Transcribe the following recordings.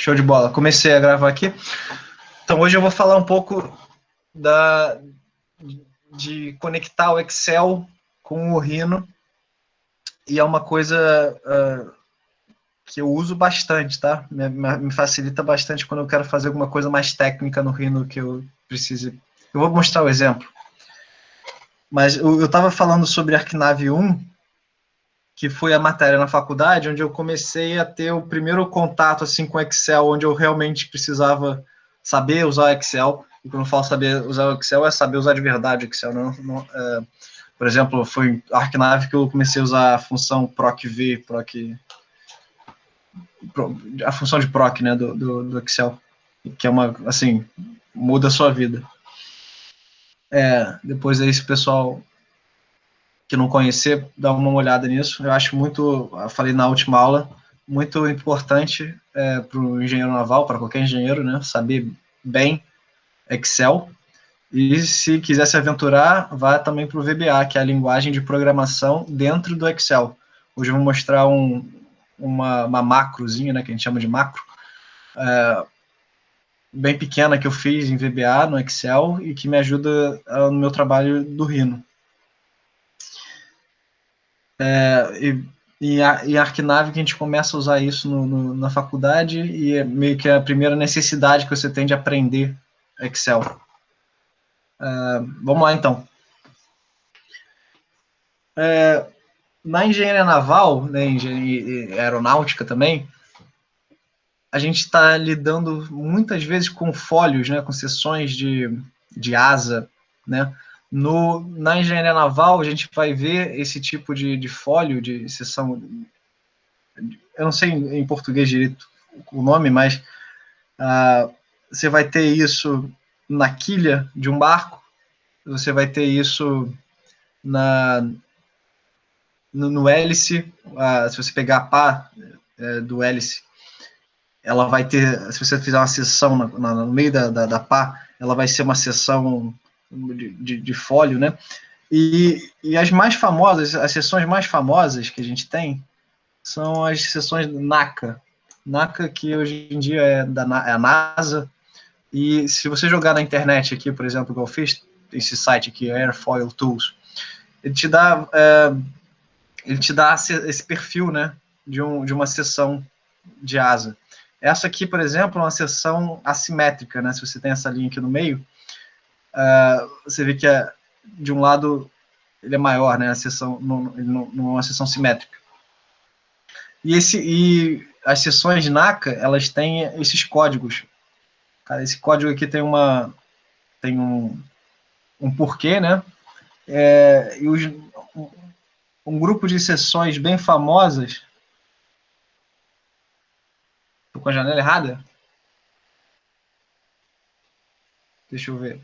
Show de bola. Comecei a gravar aqui. Então, hoje eu vou falar um pouco de conectar o Excel com o Rhino. E é uma coisa que eu uso bastante, tá? Me facilita bastante quando eu quero fazer alguma coisa mais técnica no Rhino que eu precise. Eu vou mostrar o exemplo. Mas eu estava falando sobre ArcNav 1, que foi a matéria na faculdade, onde eu comecei a ter o primeiro contato assim, com Excel, onde eu realmente precisava saber usar Excel. E quando eu falo saber usar o Excel, é saber usar de verdade o Excel. Por exemplo, foi em ArcNav que eu comecei a usar a função procv, a função de proc, né, do Excel, que é uma, assim, muda a sua vida. Depois aí, se o pessoal que não conhecer, dá uma olhada nisso. Eu acho muito, eu falei na última aula, muito importante para o engenheiro naval, para qualquer engenheiro, né, saber bem Excel. E se quiser se aventurar, vá também para o VBA, que é a linguagem de programação dentro do Excel. Hoje eu vou mostrar uma macrozinha, né, que a gente chama de macro, bem pequena que eu fiz em VBA, no Excel, e que me ajuda no meu trabalho do Rhino. Em ArcNav que a gente começa a usar isso na faculdade, e é meio que a primeira necessidade que você tem de aprender Excel. Vamos lá, então. Na engenharia naval, né, engenharia aeronáutica também, a gente está lidando muitas vezes com fólios, né, com seções de asa, né. Na engenharia naval, a gente vai ver esse tipo de fólio, de seção, eu não sei em português direito o nome, mas você vai ter isso na quilha de um barco, você vai ter isso no hélice, se você pegar a pá do hélice, ela vai ter, se você fizer uma seção no meio da pá, ela vai ser uma seção de fólio, né? E as mais famosas, as seções mais famosas que a gente tem são as seções NACA. NACA, que hoje em dia é a NASA, e se você jogar na internet aqui, por exemplo, que eu fiz, esse site aqui, Airfoil Tools, ele te dá esse perfil, né, de uma seção de asa. Essa aqui, por exemplo, é uma seção assimétrica, né? Se você tem essa linha aqui no meio, você vê que de um lado ele é maior, né? A seção não é uma seção simétrica. E as seções de NACA, elas têm esses códigos. Cara, esse código aqui tem um porquê, né? E um grupo de seções bem famosas. Estou com a janela errada? Deixa eu ver.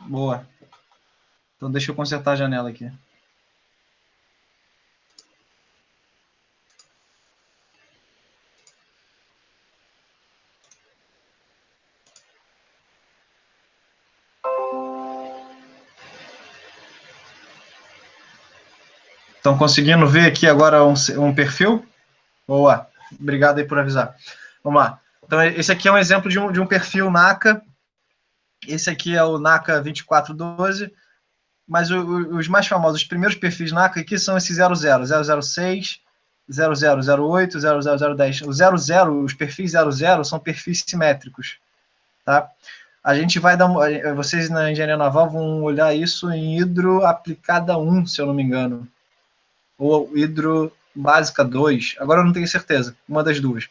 Boa. Então deixa eu consertar a janela aqui. Estão conseguindo ver aqui agora um perfil? Boa, obrigado aí por avisar. Vamos lá. Então, esse aqui é um exemplo de um perfil NACA. Esse aqui é o NACA 2412, mas os mais famosos, os primeiros perfis NACA aqui são esses 00, 006, 0008, 00010. O 00, os perfis 00 são perfis simétricos, tá? A gente vai dar, vocês na engenharia naval vão olhar isso em hidro aplicada 1, se eu não me engano, ou hidro básica 2, agora eu não tenho certeza, uma das duas.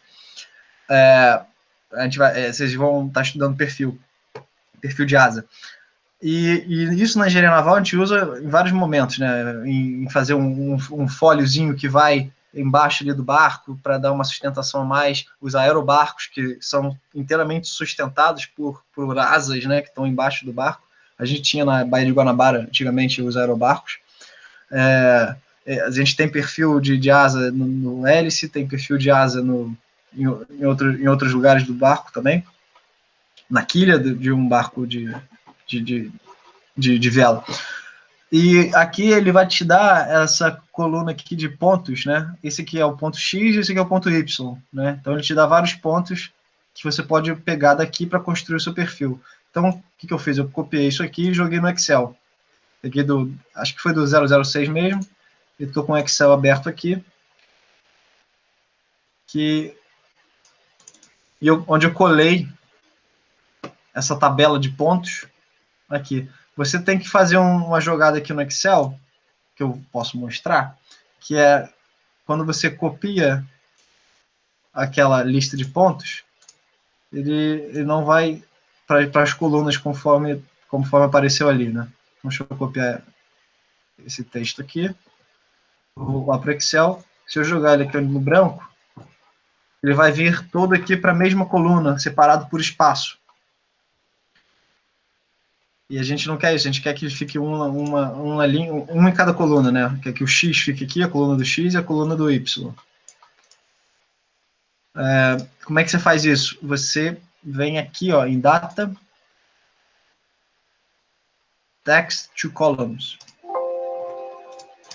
Vocês vão estar estudando perfil de asa. E isso na engenharia naval a gente usa em vários momentos, né? Em fazer um fóliozinho que vai embaixo ali do barco para dar uma sustentação a mais. Os aerobarcos, que são inteiramente sustentados por asas, né? Que estão embaixo do barco. A gente tinha na Baía de Guanabara, antigamente, os aerobarcos. A gente tem perfil de asa no hélice, tem perfil de asa em outros lugares do barco também. Na quilha de um barco de vela. E aqui ele vai te dar essa coluna aqui de pontos, né? Esse aqui é o ponto X e esse aqui é o ponto Y, né? Então ele te dá vários pontos que você pode pegar daqui para construir o seu perfil. Então, o que eu fiz? Eu copiei isso aqui e joguei no Excel. Aqui acho que foi do 006 mesmo. Eu estou com o Excel aberto aqui. Onde eu colei essa tabela de pontos aqui. Você tem que fazer uma jogada aqui no Excel, que eu posso mostrar, que é quando você copia aquela lista de pontos, ele não vai para as colunas conforme apareceu ali, né? Então, deixa eu copiar esse texto aqui, vou lá para o Excel. Se eu jogar ele aqui no branco, ele vai vir todo aqui para a mesma coluna, separado por espaço. E a gente não quer isso, a gente quer que fique uma linha, uma em cada coluna, né? Quer que o X fique aqui, a coluna do X e a coluna do Y. Como é que você faz isso? Você vem aqui, ó, em Data, Text to Columns.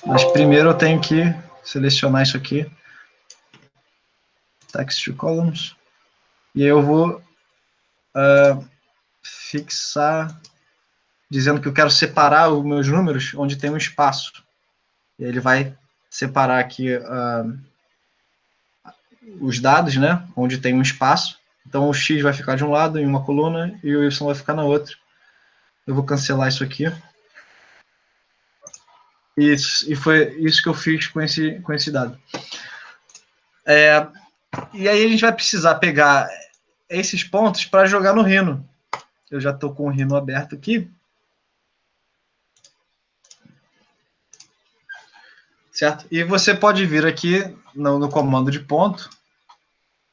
Mas primeiro eu tenho que selecionar isso aqui, Text to Columns, e aí eu vou fixar, dizendo que eu quero separar os meus números onde tem um espaço. E ele vai separar aqui os dados, né, onde tem um espaço. Então o X vai ficar de um lado em uma coluna e o Y vai ficar na outra. Eu vou cancelar isso aqui. E foi isso que eu fiz com esse dado. E aí a gente vai precisar pegar esses pontos para jogar no Rhino. Eu já estou com o Rhino aberto aqui. Certo? E você pode vir aqui no comando de ponto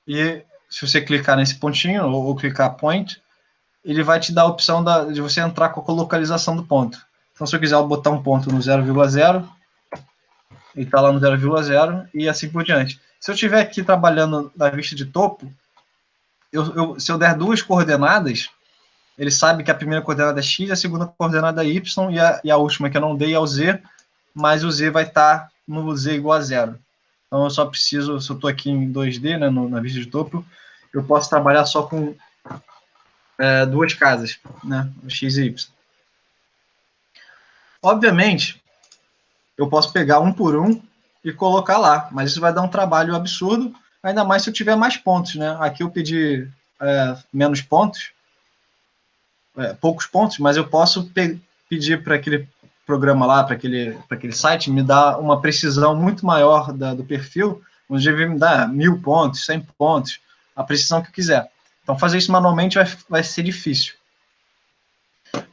e se você clicar nesse pontinho ou clicar point, ele vai te dar a opção de você entrar com a localização do ponto. Então, se eu quiser botar um ponto no 0,0, ele está lá no 0,0 e assim por diante. Se eu estiver aqui trabalhando na vista de topo, se eu der duas coordenadas, ele sabe que a primeira coordenada é x, a segunda coordenada é y, e a última que eu não dei é o z, mas o z vai estar no z igual a zero. Então eu só preciso, se eu estou aqui em 2D, né, na vista de topo, eu posso trabalhar só com duas casas, né, x e y. Obviamente, eu posso pegar um por um e colocar lá, mas isso vai dar um trabalho absurdo, ainda mais se eu tiver mais pontos, né? Aqui eu pedi menos pontos, poucos pontos, mas eu posso pedir para aquele programa lá, para aquele site, me dar uma precisão muito maior do perfil, onde ele me dá 1000 pontos, 100 pontos, a precisão que eu quiser. Então, fazer isso manualmente vai ser difícil.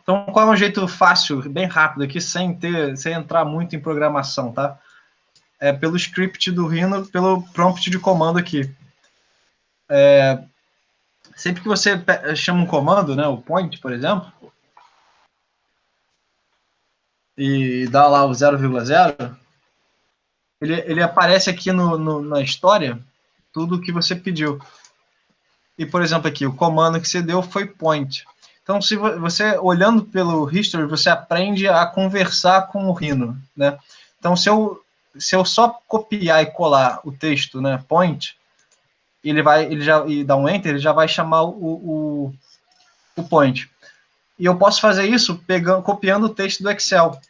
Então, qual é um jeito fácil, bem rápido aqui, sem entrar muito em programação, tá? É pelo script do Rhino, pelo prompt de comando aqui. Sempre que você chama um comando, né, o point, por exemplo, e dá lá o 0,0, ele aparece aqui na história tudo o que você pediu. E, por exemplo, aqui, o comando que você deu foi point. Então, se você, olhando pelo history, você aprende a conversar com o Rhino, né? Então, se eu só copiar e colar o texto, né, point, e dá um enter, ele já vai chamar o point. E eu posso fazer isso copiando o texto do Excel.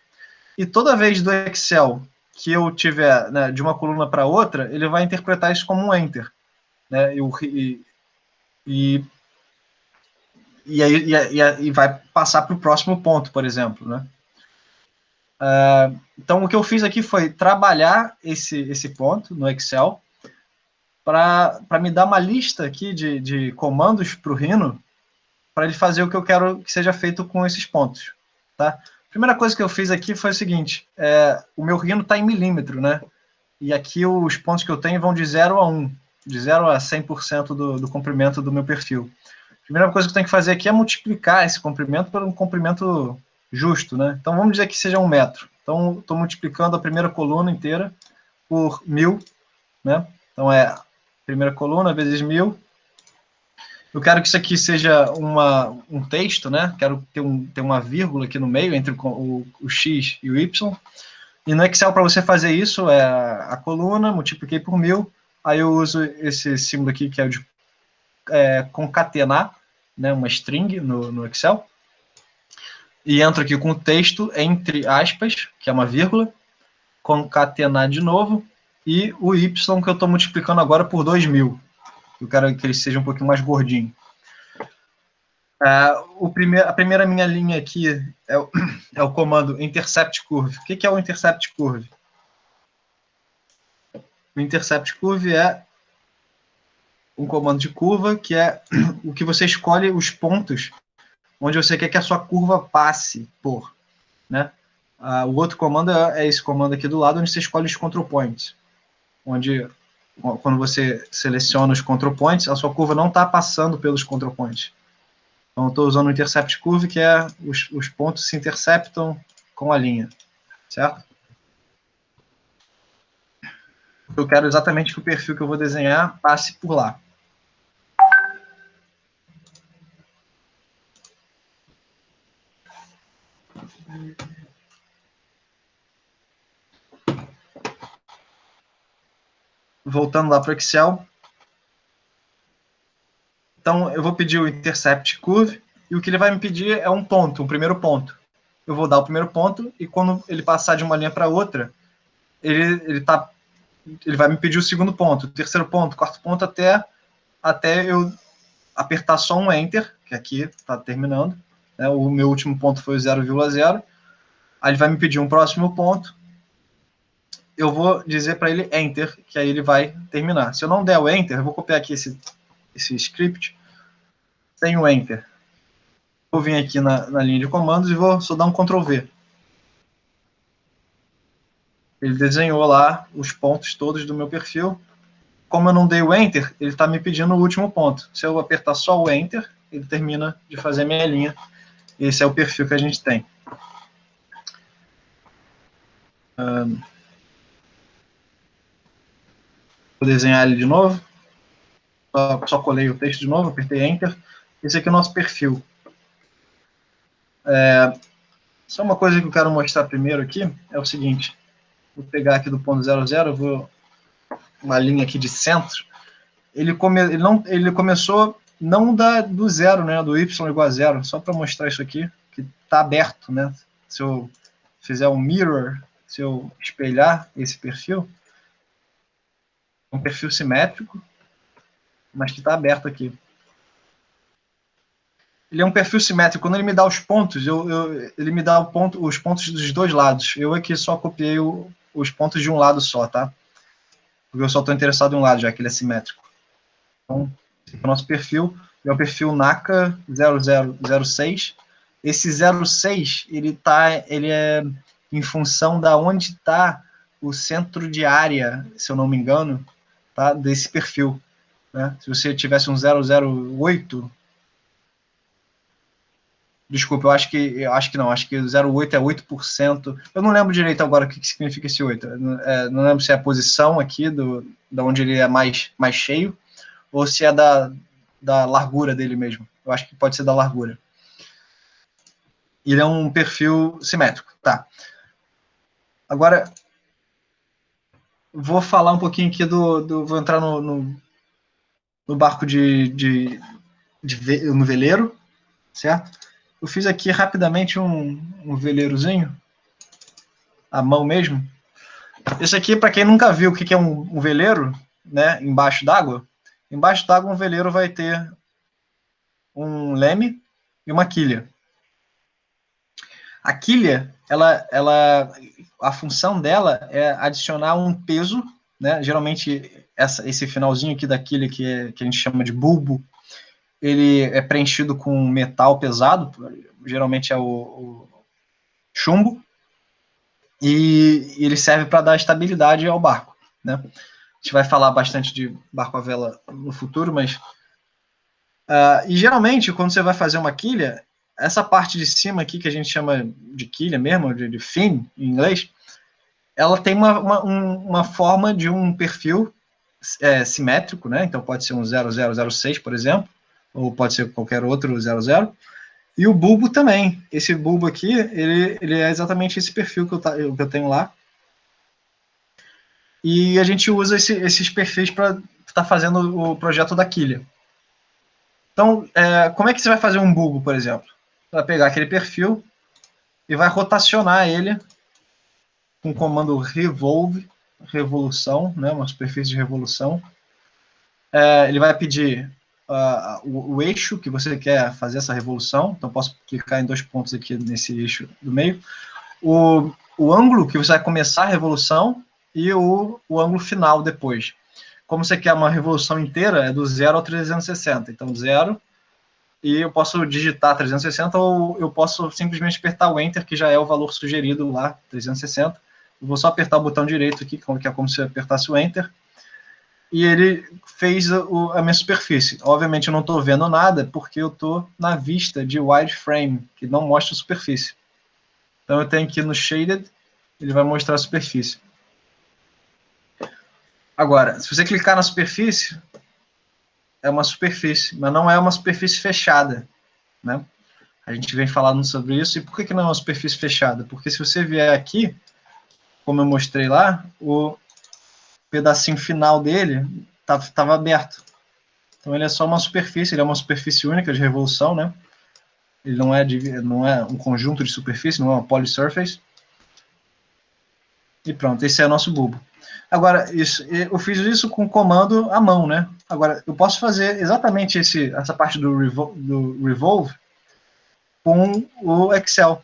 E toda vez do Excel que eu tiver, né, de uma coluna para outra, ele vai interpretar isso como um enter, né? E vai passar para o próximo ponto, por exemplo, né? Então, o que eu fiz aqui foi trabalhar esse ponto no Excel para me dar uma lista aqui de comandos para o Rhino para ele fazer o que eu quero que seja feito com esses pontos, tá? A primeira coisa que eu fiz aqui foi o seguinte, o meu Rhino está em milímetro, né? E aqui os pontos que eu tenho vão de 0 a 1, de 0 a 100% do comprimento do meu perfil. A primeira coisa que eu tenho que fazer aqui é multiplicar esse comprimento por um comprimento justo, né? Então, vamos dizer que seja 1 metro. Então, estou multiplicando a primeira coluna inteira por 1000, né? Então, é a primeira coluna vezes 1000, eu quero que isso aqui seja um texto, né? Quero ter uma vírgula aqui no meio entre o X e o Y. E no Excel, para você fazer isso, é a coluna, multipliquei por 1000, aí eu uso esse símbolo aqui, que é o de concatenar, né, uma string no Excel, e entro aqui com o texto entre aspas, que é uma vírgula, concatenar de novo, e o Y que eu estou multiplicando agora por 2000. Eu quero que ele seja um pouquinho mais gordinho. A primeira minha linha aqui é o comando intercept curve. O que é o intercept curve? O intercept curve é um comando de curva, que é o que você escolhe os pontos onde você quer que a sua curva passe por, né? O outro comando é esse comando aqui do lado, onde você escolhe os control points, onde, quando você seleciona os control points, a sua curva não está passando pelos control points. Então, eu estou usando o intercept curve, que é os pontos se interceptam com a linha, certo? Eu quero exatamente que o perfil que eu vou desenhar passe por lá. Voltando lá para o Excel. Então, eu vou pedir o intercept curve, e o que ele vai me pedir é um ponto, um primeiro ponto. Eu vou dar o primeiro ponto, e quando ele passar de uma linha para outra, ele vai me pedir o segundo ponto, o terceiro ponto, o quarto ponto, até eu apertar só um Enter, que aqui está terminando, né? O meu último ponto foi o 0,0, aí ele vai me pedir um próximo ponto, eu vou dizer para ele Enter, que aí ele vai terminar. Se eu não der o Enter, eu vou copiar aqui esse script sem o Enter. Vou vir aqui na linha de comandos e vou só dar um Ctrl V. Ele desenhou lá os pontos todos do meu perfil. Como eu não dei o Enter, ele está me pedindo o último ponto. Se eu apertar só o Enter, ele termina de fazer a minha linha. Esse é o perfil que a gente tem. Vou desenhar ele de novo. Só colei o texto de novo, apertei Enter. Esse aqui é o nosso perfil. Só uma coisa que eu quero mostrar primeiro aqui é o seguinte. Vou pegar aqui do ponto 00, vou uma linha aqui de centro. Ele começou não do zero, né, do y igual a zero, só para mostrar isso aqui, que está aberto, né? Se eu fizer um mirror, se eu espelhar esse perfil, é um perfil simétrico, mas que está aberto aqui. Ele é um perfil simétrico. Quando ele me dá os pontos, ele me dá os pontos dos dois lados. Eu aqui só copiei os pontos de um lado só, tá? Porque eu só estou interessado em um lado, já que ele é simétrico. Então, o nosso perfil é o perfil NACA 0006. Esse 06, ele é em função da onde está o centro de área, se eu não me engano, tá, desse perfil. Né? Se você tivesse um 008, desculpa, eu acho que não, acho que o 08 é 8%. Eu não lembro direito agora o que significa esse 8. Não lembro se é a posição aqui, da onde ele é mais cheio, ou se é da largura dele mesmo. Eu acho que pode ser da largura. Ele é um perfil simétrico, tá. Agora, vou falar um pouquinho aqui vou entrar no barco no veleiro, certo? Eu fiz aqui rapidamente um veleirozinho, à mão mesmo. Esse aqui, para quem nunca viu o que é um veleiro, né, embaixo d'água, um veleiro vai ter um leme e uma quilha. A quilha, a função dela é adicionar um peso, né? Geralmente esse finalzinho aqui da quilha, que a gente chama de bulbo, ele é preenchido com metal pesado, geralmente é o chumbo, e ele serve para dar estabilidade ao barco, né? A gente vai falar bastante de barco à vela no futuro, mas e geralmente quando você vai fazer uma quilha, essa parte de cima aqui, que a gente chama de quilha mesmo, de fin, em inglês, ela tem uma forma de um perfil simétrico, né? Então pode ser um 0006, por exemplo, ou pode ser qualquer outro 00. E o bulbo também. Esse bulbo aqui, ele é exatamente esse perfil que eu tenho lá. E a gente usa esses perfis para estar fazendo o projeto da quilha. Então, como é que você vai fazer um bulbo, por exemplo? Você vai pegar aquele perfil e vai rotacionar ele com o comando revolve, revolução, né, uma superfície de revolução. Ele vai pedir o eixo que você quer fazer essa revolução. Então, posso clicar em 2 pontos aqui nesse eixo do meio. O ângulo que você vai começar a revolução e o ângulo final depois. Como você quer uma revolução inteira, é do 0 ao 360. Então, 0, e eu posso digitar 360 ou eu posso simplesmente apertar o Enter, que já é o valor sugerido lá, 360. Eu vou só apertar o botão direito aqui, que é como se eu apertasse o Enter. E ele fez a minha superfície. Obviamente eu não estou vendo nada, porque eu estou na vista de wireframe, que não mostra a superfície. Então eu tenho que ir no Shaded, ele vai mostrar a superfície. Agora, se você clicar na superfície, é uma superfície, mas não é uma superfície fechada, né? A gente vem falando sobre isso. E por que não é uma superfície fechada? Porque se você vier aqui, como eu mostrei lá, o pedacinho final dele estava aberto. Então ele é só uma superfície, ele é uma superfície única de revolução, né? Ele não é um conjunto de superfície, não é uma polysurface. E pronto, esse é o nosso bulbo. Agora, eu fiz isso com o comando à mão, né? Agora, eu posso fazer exatamente essa parte do revolve com o Excel.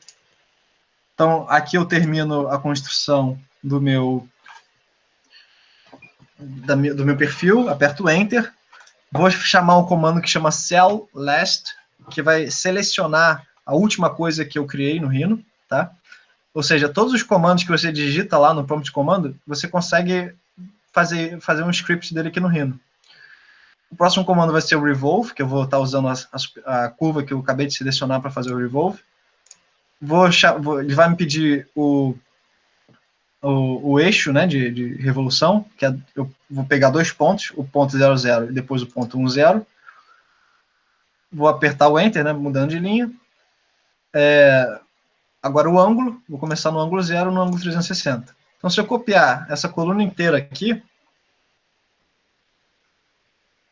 Então, aqui eu termino a construção do meu perfil, aperto Enter, vou chamar um comando que chama Cell Last, que vai selecionar a última coisa que eu criei no Rhino, tá? Ou seja, todos os comandos que você digita lá no prompt de comando, você consegue fazer um script dele aqui no Rhino. O próximo comando vai ser o revolve, que eu vou estar usando a curva que eu acabei de selecionar para fazer o revolve. Ele vai me pedir o eixo, né, de revolução, que eu vou pegar 2 pontos, o ponto 00 e depois o ponto 10. Vou apertar o Enter, né, mudando de linha. Agora o ângulo, vou começar no ângulo 0, no ângulo 360. Então, se eu copiar essa coluna inteira aqui,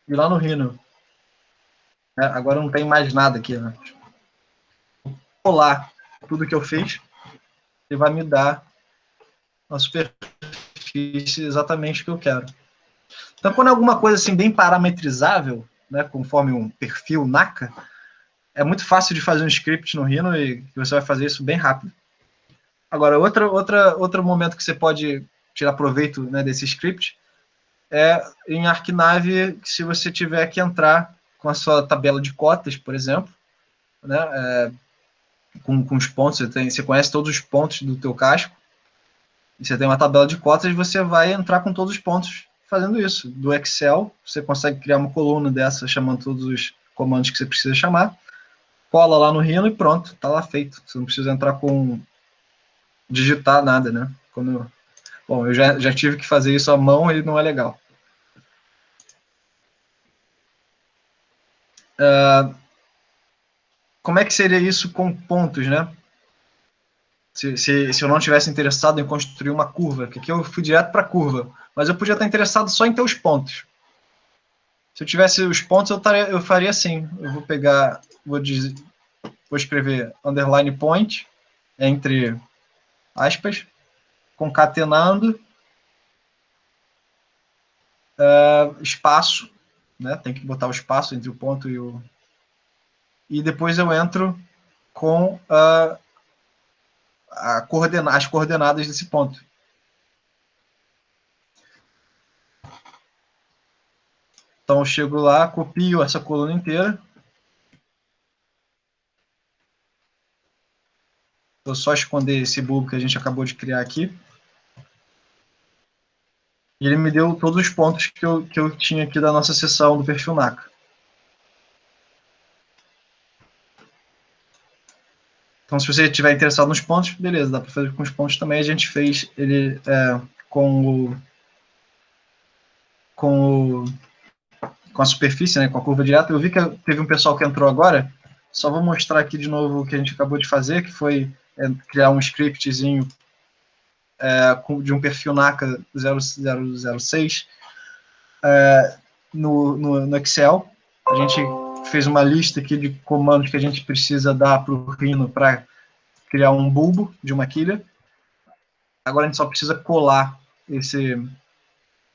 e lá no Rhino, né, agora não tem mais nada aqui, né? Colar tudo que eu fiz, ele vai me dar a superfície exatamente que eu quero. Então, quando é alguma coisa assim bem parametrizável, né, conforme um perfil NACA, é muito fácil de fazer um script no Rhino e você vai fazer isso bem rápido. Agora, outro momento que você pode tirar proveito, né, desse script é em ArcNav, se você tiver que entrar com a sua tabela de cotas, por exemplo, né, com os pontos, você conhece todos os pontos do teu casco, e você tem uma tabela de cotas, você vai entrar com todos os pontos fazendo isso. Do Excel, você consegue criar uma coluna dessa, chamando todos os comandos que você precisa chamar, cola lá no Rhino e pronto, está lá feito. Você não precisa entrar com digitar nada, né? Bom, eu já tive que fazer isso à mão e não é legal. Como é que seria isso com pontos, né? Se eu não tivesse interessado em construir uma curva, que aqui eu fui direto para a curva, mas eu podia estar interessado só em ter os pontos. Se eu tivesse os pontos, eu faria assim. Eu vou pegar, vou escrever underline point, entre aspas, concatenando, espaço, né? Tem que botar o espaço entre o ponto e o... E depois eu entro com as coordenadas desse ponto. Então eu chego lá, copio essa coluna inteira. Vou só esconder esse bulbo que a gente acabou de criar aqui. E ele me deu todos os pontos que eu tinha aqui da nossa seção do perfil NACA. Então, se você estiver interessado nos pontos, beleza, dá para fazer com os pontos também. A gente fez ele com com a superfície, né, com a curva direta. Eu vi que teve um pessoal que entrou agora, só vou mostrar aqui de novo o que a gente acabou de fazer, que foi criar um scriptzinho de um perfil NACA 0006 no Excel. A gente fez uma lista aqui de comandos que a gente precisa dar para o Rhino para criar um bulbo de uma quilha. Agora a gente só precisa colar esse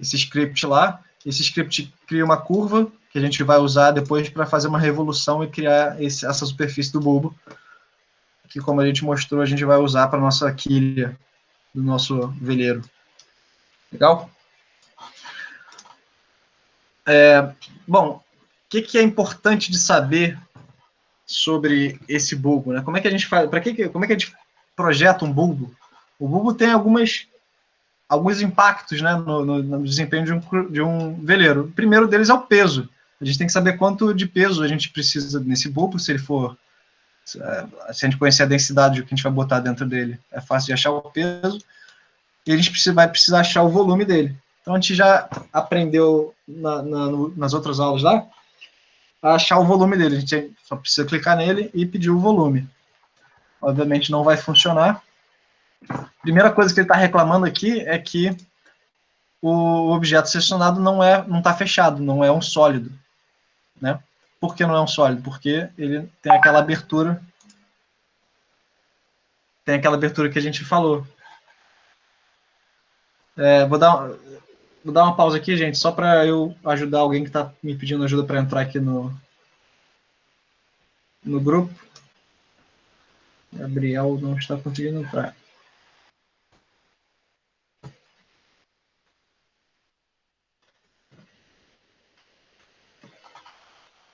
script lá. Esse script cria uma curva que a gente vai usar depois para fazer uma revolução e criar essa superfície do bulbo, que, como a gente mostrou, a gente vai usar para a nossa quilha do nosso veleiro. Legal? Bom, o que é importante de saber sobre esse bulbo, né? Como é que a gente faz? Como é que a gente projeta um bulbo? O bulbo tem alguns impactos, né, no desempenho de um veleiro. O primeiro deles é o peso. A gente tem que saber quanto de peso a gente precisa nesse bulbo, se a gente conhecer a densidade que a gente vai botar dentro dele, é fácil de achar o peso, e a gente vai precisar achar o volume dele. Então, a gente já aprendeu nas outras aulas lá a achar o volume dele. A gente só precisa clicar nele e pedir o volume. Obviamente, não vai funcionar. A primeira coisa que ele está reclamando aqui é que o objeto selecionado não está fechado, não é um sólido, né? Por que não é um sólido? Porque ele tem aquela abertura que a gente falou. Vou dar uma pausa aqui, gente, só para eu ajudar alguém que está me pedindo ajuda para entrar aqui no grupo. Gabriel não está conseguindo entrar.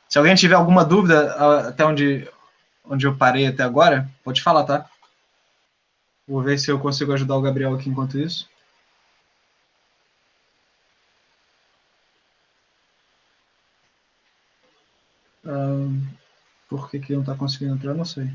Se alguém tiver alguma dúvida até onde eu parei até agora, pode falar, tá? Vou ver se eu consigo ajudar o Gabriel aqui enquanto isso. Por que não está conseguindo entrar, não sei.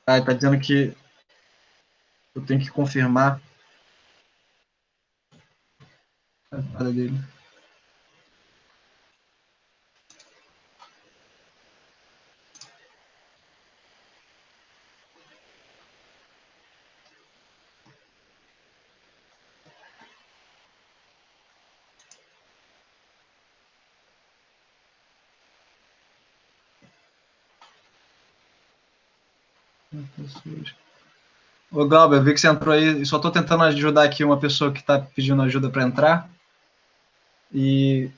Está dizendo que eu tenho que confirmar a entrada dele. Ô, Glauber, eu vi que você entrou aí, e só estou tentando ajudar aqui uma pessoa que está pedindo ajuda para entrar. E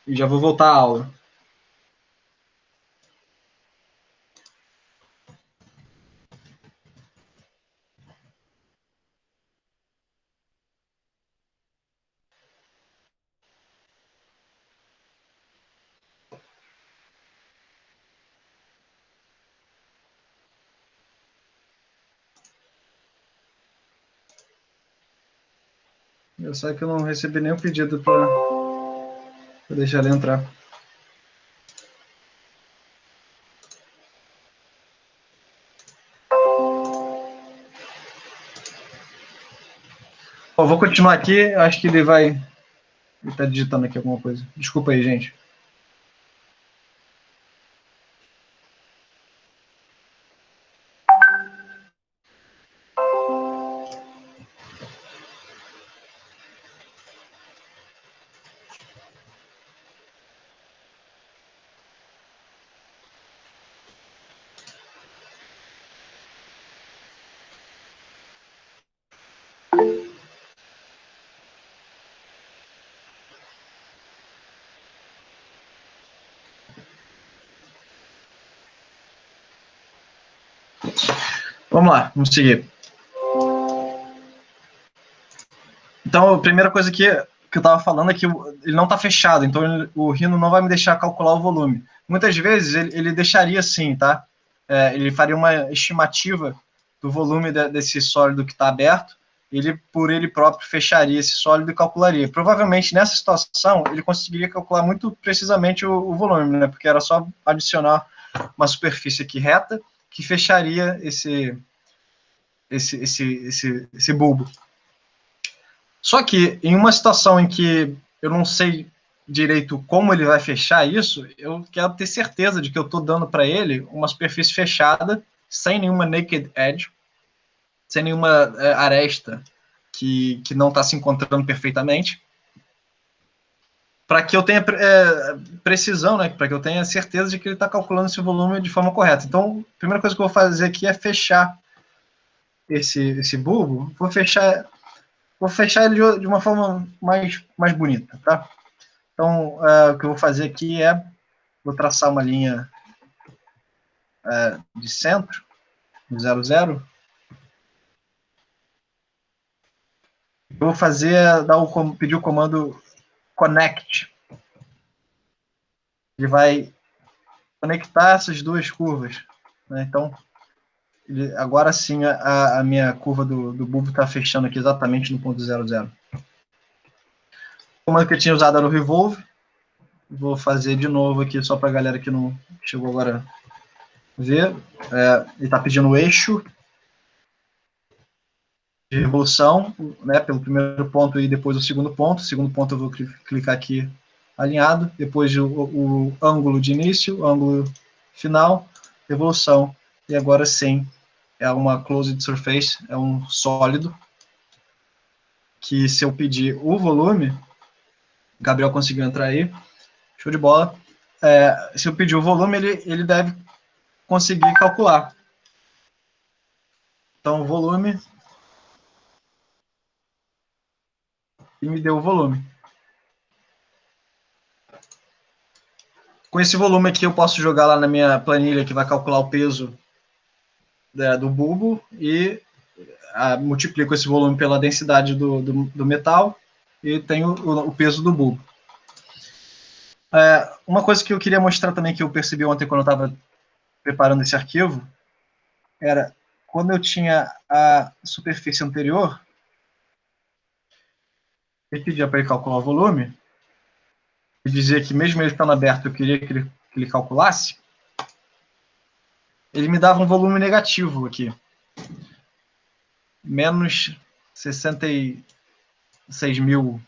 já vou voltar à aula. Eu sei que eu não recebi nenhum pedido para deixar ele entrar. Bom, vou continuar aqui, acho que ele vai... Ele está digitando aqui alguma coisa. Desculpa aí, gente. Vamos lá, vamos seguir. Então, a primeira coisa que eu estava falando é que ele não está fechado, então o Rhino não vai me deixar calcular o volume. Muitas vezes ele deixaria assim, tá? Ele faria uma estimativa do volume desse sólido que está aberto ele, por ele próprio, fecharia esse sólido e calcularia. Provavelmente, nessa situação, ele conseguiria calcular muito precisamente o volume, né? Porque era só adicionar uma superfície aqui reta que fecharia esse bulbo. Só que, em uma situação em que eu não sei direito como ele vai fechar isso, eu quero ter certeza de que eu estou dando para ele uma superfície fechada, sem nenhuma naked edge, sem nenhuma aresta que não está se encontrando perfeitamente, para que eu tenha precisão, né? Para que eu tenha certeza de que ele está calculando esse volume de forma correta. Então, a primeira coisa que eu vou fazer aqui é fechar esse bulbo. Vou fechar ele de uma forma mais bonita, tá? Então, o que eu vou fazer aqui vou traçar uma linha de centro, 0, 0. Eu vou pedir o comando connect. Ele vai conectar essas duas curvas, né? Então, agora sim a minha curva do bulbo está fechando aqui exatamente no ponto 0, 0. O comando que eu tinha usado era o revolve. Vou fazer de novo aqui só para a galera que não chegou agora ver. Ele está pedindo o eixo de revolução, né, pelo primeiro ponto e depois o segundo ponto. O segundo ponto eu vou clicar aqui alinhado, depois o ângulo de início, ângulo final, revolução, e agora sim é uma closed surface, é um sólido, que se eu pedir o volume, Gabriel conseguiu entrar aí, show de bola, se eu pedir o volume, ele deve conseguir calcular. Então, o volume, e me deu o volume. Com esse volume aqui, eu posso jogar lá na minha planilha, que vai calcular o peso do bulbo, e multiplico esse volume pela densidade do metal, e tenho o peso do bulbo. Uma coisa que eu queria mostrar também, que eu percebi ontem quando eu estava preparando esse arquivo, era quando eu tinha a superfície anterior, ele pedia para ele calcular o volume, e dizia que mesmo ele estando aberto, eu queria que ele calculasse, ele me dava um volume negativo aqui. Menos 66 mil,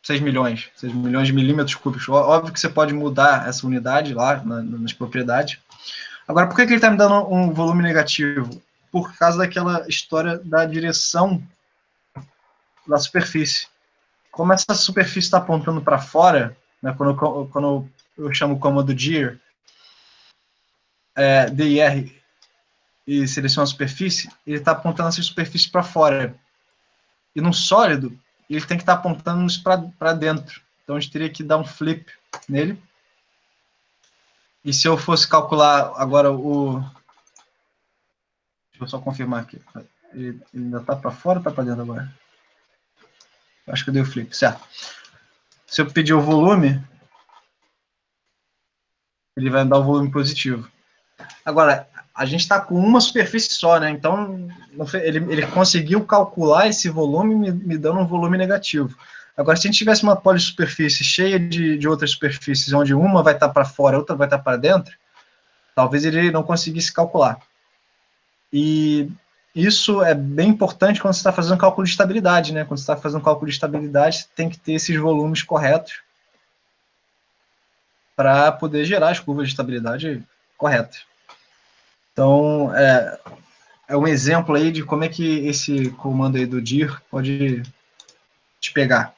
6 milhões de milímetros cúbicos. Óbvio que você pode mudar essa unidade lá nas propriedades. Agora, por que ele está me dando um volume negativo? Por causa daquela história da direção da superfície. Como essa superfície está apontando para fora, né, quando eu chamo o comando dir, dir, e seleciono a superfície, ele está apontando essa superfície para fora. E no sólido, ele tem que estar apontando isso para dentro. Então, a gente teria que dar um flip nele. E se eu fosse calcular agora deixa eu só confirmar aqui. Ele ainda está para fora ou está para dentro agora? Acho que eu dei o flip, certo. Se eu pedir o volume, ele vai dar o volume positivo. Agora, a gente está com uma superfície só, né? Então, ele conseguiu calcular esse volume me dando um volume negativo. Agora, se a gente tivesse uma polissuperfície cheia de outras superfícies, onde uma vai estar para fora, outra vai estar para dentro, talvez ele não conseguisse calcular. E isso é bem importante quando você está fazendo cálculo de estabilidade, né? Quando você está fazendo cálculo de estabilidade, tem que ter esses volumes corretos para poder gerar as curvas de estabilidade corretas. Então, é um exemplo aí de como é que esse comando aí do dir pode te pegar.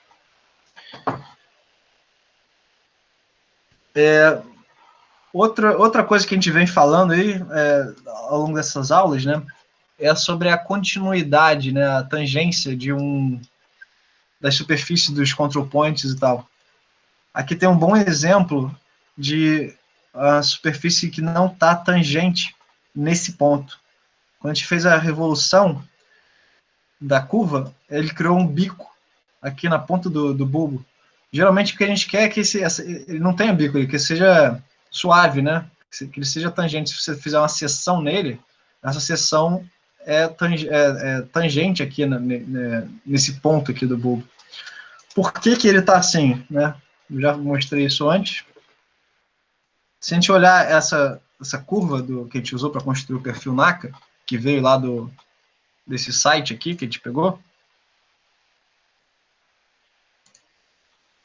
Outra coisa que a gente vem falando aí ao longo dessas aulas, né, é sobre a continuidade, né, a tangência das superfícies dos control points e tal. Aqui tem um bom exemplo de a superfície que não está tangente nesse ponto. Quando a gente fez a revolução da curva, ele criou um bico aqui na ponta do bulbo. Geralmente o que a gente quer é que ele não tenha bico, que seja suave, né? Que ele seja tangente. Se você fizer uma seção nele, essa seção é tangente aqui nesse ponto aqui do bulbo. Por que ele está assim, né? Eu já mostrei isso antes. Se a gente olhar essa curva que a gente usou para construir o perfil NACA, que veio lá desse site aqui que a gente pegou,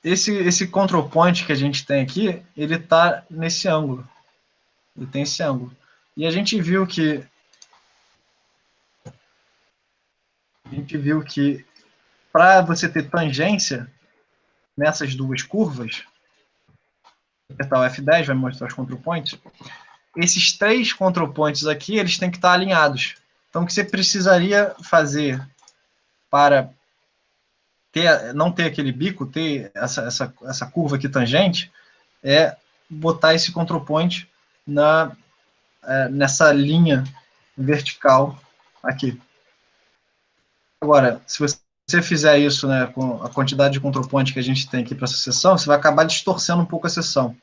esse control point que a gente tem aqui, ele está nesse ângulo. Ele tem esse ângulo. E a gente viu que para você ter tangência nessas duas curvas, apertar o F10 vai mostrar os control points. Esses 3 control points aqui, eles têm que estar alinhados. Então, o que você precisaria fazer para não ter aquele bico, ter essa curva aqui tangente, é botar esse control point nessa linha vertical aqui. Agora, se você fizer isso, né, com a quantidade de control point que a gente tem aqui para essa seção, você vai acabar distorcendo um pouco a seção.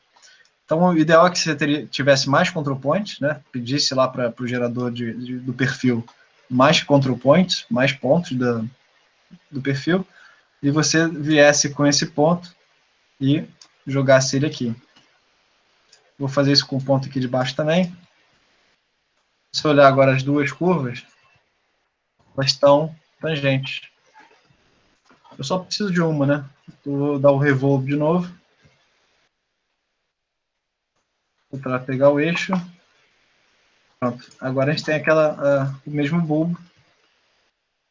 Então, o ideal é que você tivesse mais control points, né, pedisse lá para o gerador do perfil mais control points, mais pontos do perfil, e você viesse com esse ponto e jogasse ele aqui. Vou fazer isso com o ponto aqui de baixo também. Se eu olhar agora as duas curvas, elas estão tangentes. Eu só preciso de uma, né? Vou dar o revolve de novo. Para pegar o eixo. Pronto. Agora a gente tem o mesmo bulbo.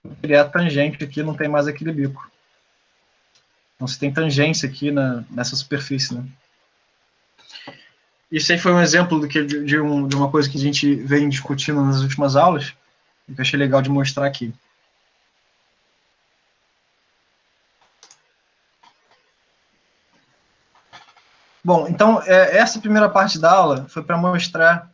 Vou criar a tangente aqui, não tem mais aquele bico. Então você tem tangência aqui nessa superfície, né? Isso aí foi um exemplo de uma coisa que a gente vem discutindo nas últimas aulas, que eu achei legal de mostrar aqui. Bom, então, essa primeira parte da aula foi para mostrar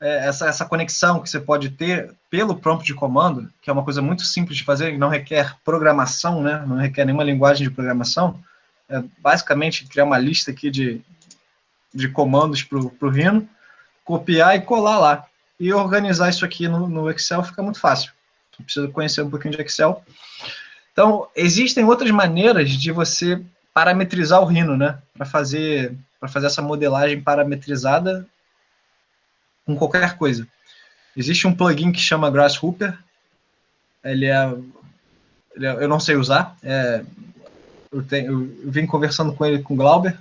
essa conexão que você pode ter pelo prompt de comando, que é uma coisa muito simples de fazer, não requer programação, né? Não requer nenhuma linguagem de programação. É basicamente criar uma lista aqui de comandos para o Rhino, copiar e colar lá. E organizar isso aqui no Excel fica muito fácil. Você precisa conhecer um pouquinho de Excel. Então, existem outras maneiras de você parametrizar o Rhino, né? Para fazer essa modelagem parametrizada com qualquer coisa. Existe um plugin que chama Grasshopper. Eu não sei usar. Eu vim conversando com ele, com o Glauber.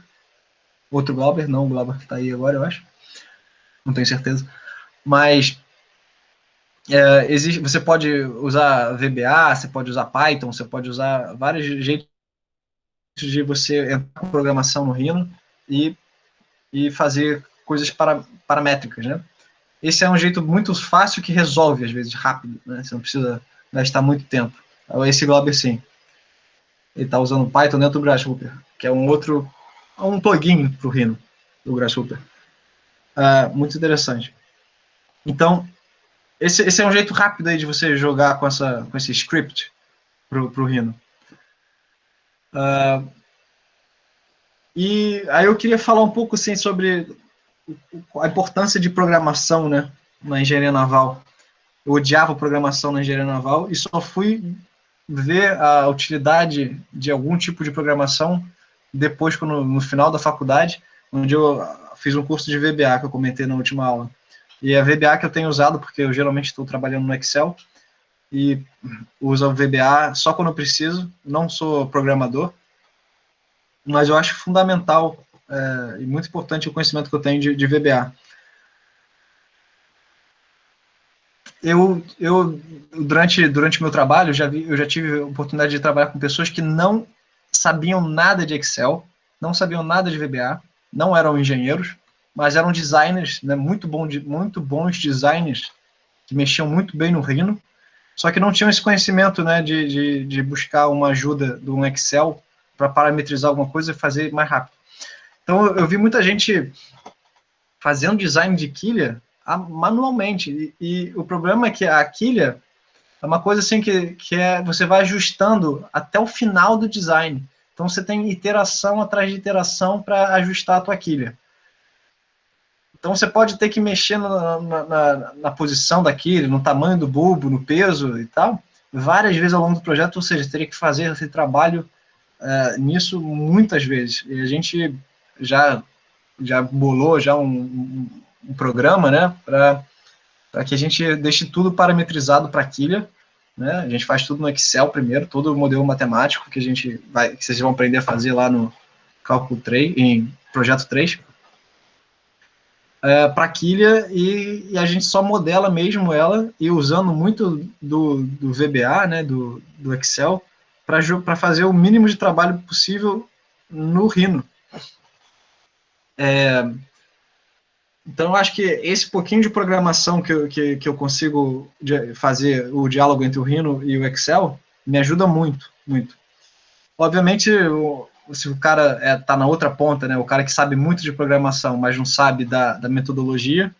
Outro Glauber, não o Glauber que está aí agora, eu acho. Não tenho certeza. Mas você pode usar VBA, você pode usar Python, você pode usar vários jeitos de você entrar com programação no Rhino e fazer coisas paramétricas, né? Esse é um jeito muito fácil que resolve, às vezes, rápido, né? Você não precisa gastar muito tempo. Esse Glauber, sim. Ele está usando Python dentro do Grasshopper, que é um plugin para o Rhino, do Grasshopper. Muito interessante. Então, esse é um jeito rápido aí de você jogar com esse script para o Rhino. E aí eu queria falar um pouco assim, sobre a importância de programação, né, na engenharia naval. Eu odiava programação na engenharia naval e só fui ver a utilidade de algum tipo de programação depois, no final da faculdade, onde eu fiz um curso de VBA, que eu comentei na última aula. E é a VBA que eu tenho usado, porque eu geralmente estou trabalhando no Excel, e uso o VBA só quando eu preciso. Não sou programador, mas eu acho fundamental e muito importante o conhecimento que eu tenho de VBA. Durante o meu trabalho, eu já tive a oportunidade de trabalhar com pessoas que não sabiam nada de Excel, não sabiam nada de VBA, não eram engenheiros, mas eram designers, né, muito bons designers, que mexiam muito bem no Rhino, só que não tinham esse conhecimento, né, de buscar uma ajuda de um Excel para parametrizar alguma coisa e fazer mais rápido. Então, eu vi muita gente fazendo design de quilha manualmente, e o problema é que a quilha é uma coisa assim que você vai ajustando até o final do design. Então, você tem iteração atrás de iteração para ajustar a tua quilha. Então, você pode ter que mexer na posição daquele, no tamanho do bulbo, no peso e tal, várias vezes ao longo do projeto, ou seja, teria que fazer esse trabalho nisso muitas vezes. E a gente já bolou já um programa, né, para que a gente deixe tudo parametrizado para a quilha, né? A gente faz tudo no Excel primeiro, todo o modelo matemático que vocês vão aprender a fazer lá no Cálculo 3, em Projeto 3, para a quilha, e a gente só modela mesmo ela, e usando muito do VBA, né, do Excel, para fazer o mínimo de trabalho possível no Rhino. Então, eu acho que esse pouquinho de programação que eu consigo fazer o diálogo entre o Rhino e o Excel me ajuda muito, muito. Obviamente, se o cara está na outra ponta, né, o cara que sabe muito de programação, mas não sabe da metodologia,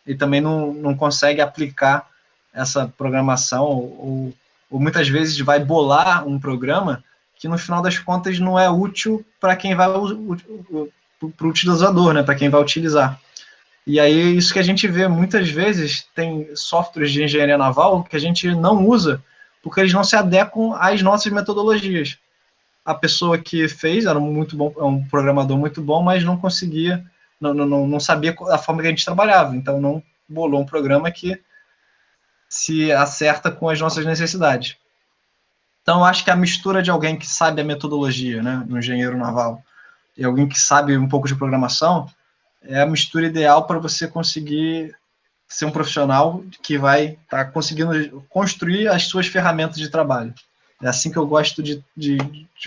e também não consegue aplicar essa programação, ou muitas vezes vai bolar um programa que, no final das contas, não é útil para quem vai, para o utilizador, né, para quem vai utilizar. E aí, isso que a gente vê muitas vezes, tem softwares de engenharia naval que a gente não usa, porque eles não se adequam às nossas metodologias. A pessoa que fez era um programador muito bom, mas não conseguia, não sabia a forma que a gente trabalhava, então não bolou um programa que se acerta com as nossas necessidades. Então, eu acho que a mistura de alguém que sabe a metodologia, né, no engenheiro naval, e alguém que sabe um pouco de programação, é a mistura ideal para você conseguir ser um profissional que vai estar conseguindo construir as suas ferramentas de trabalho. É assim que eu gosto de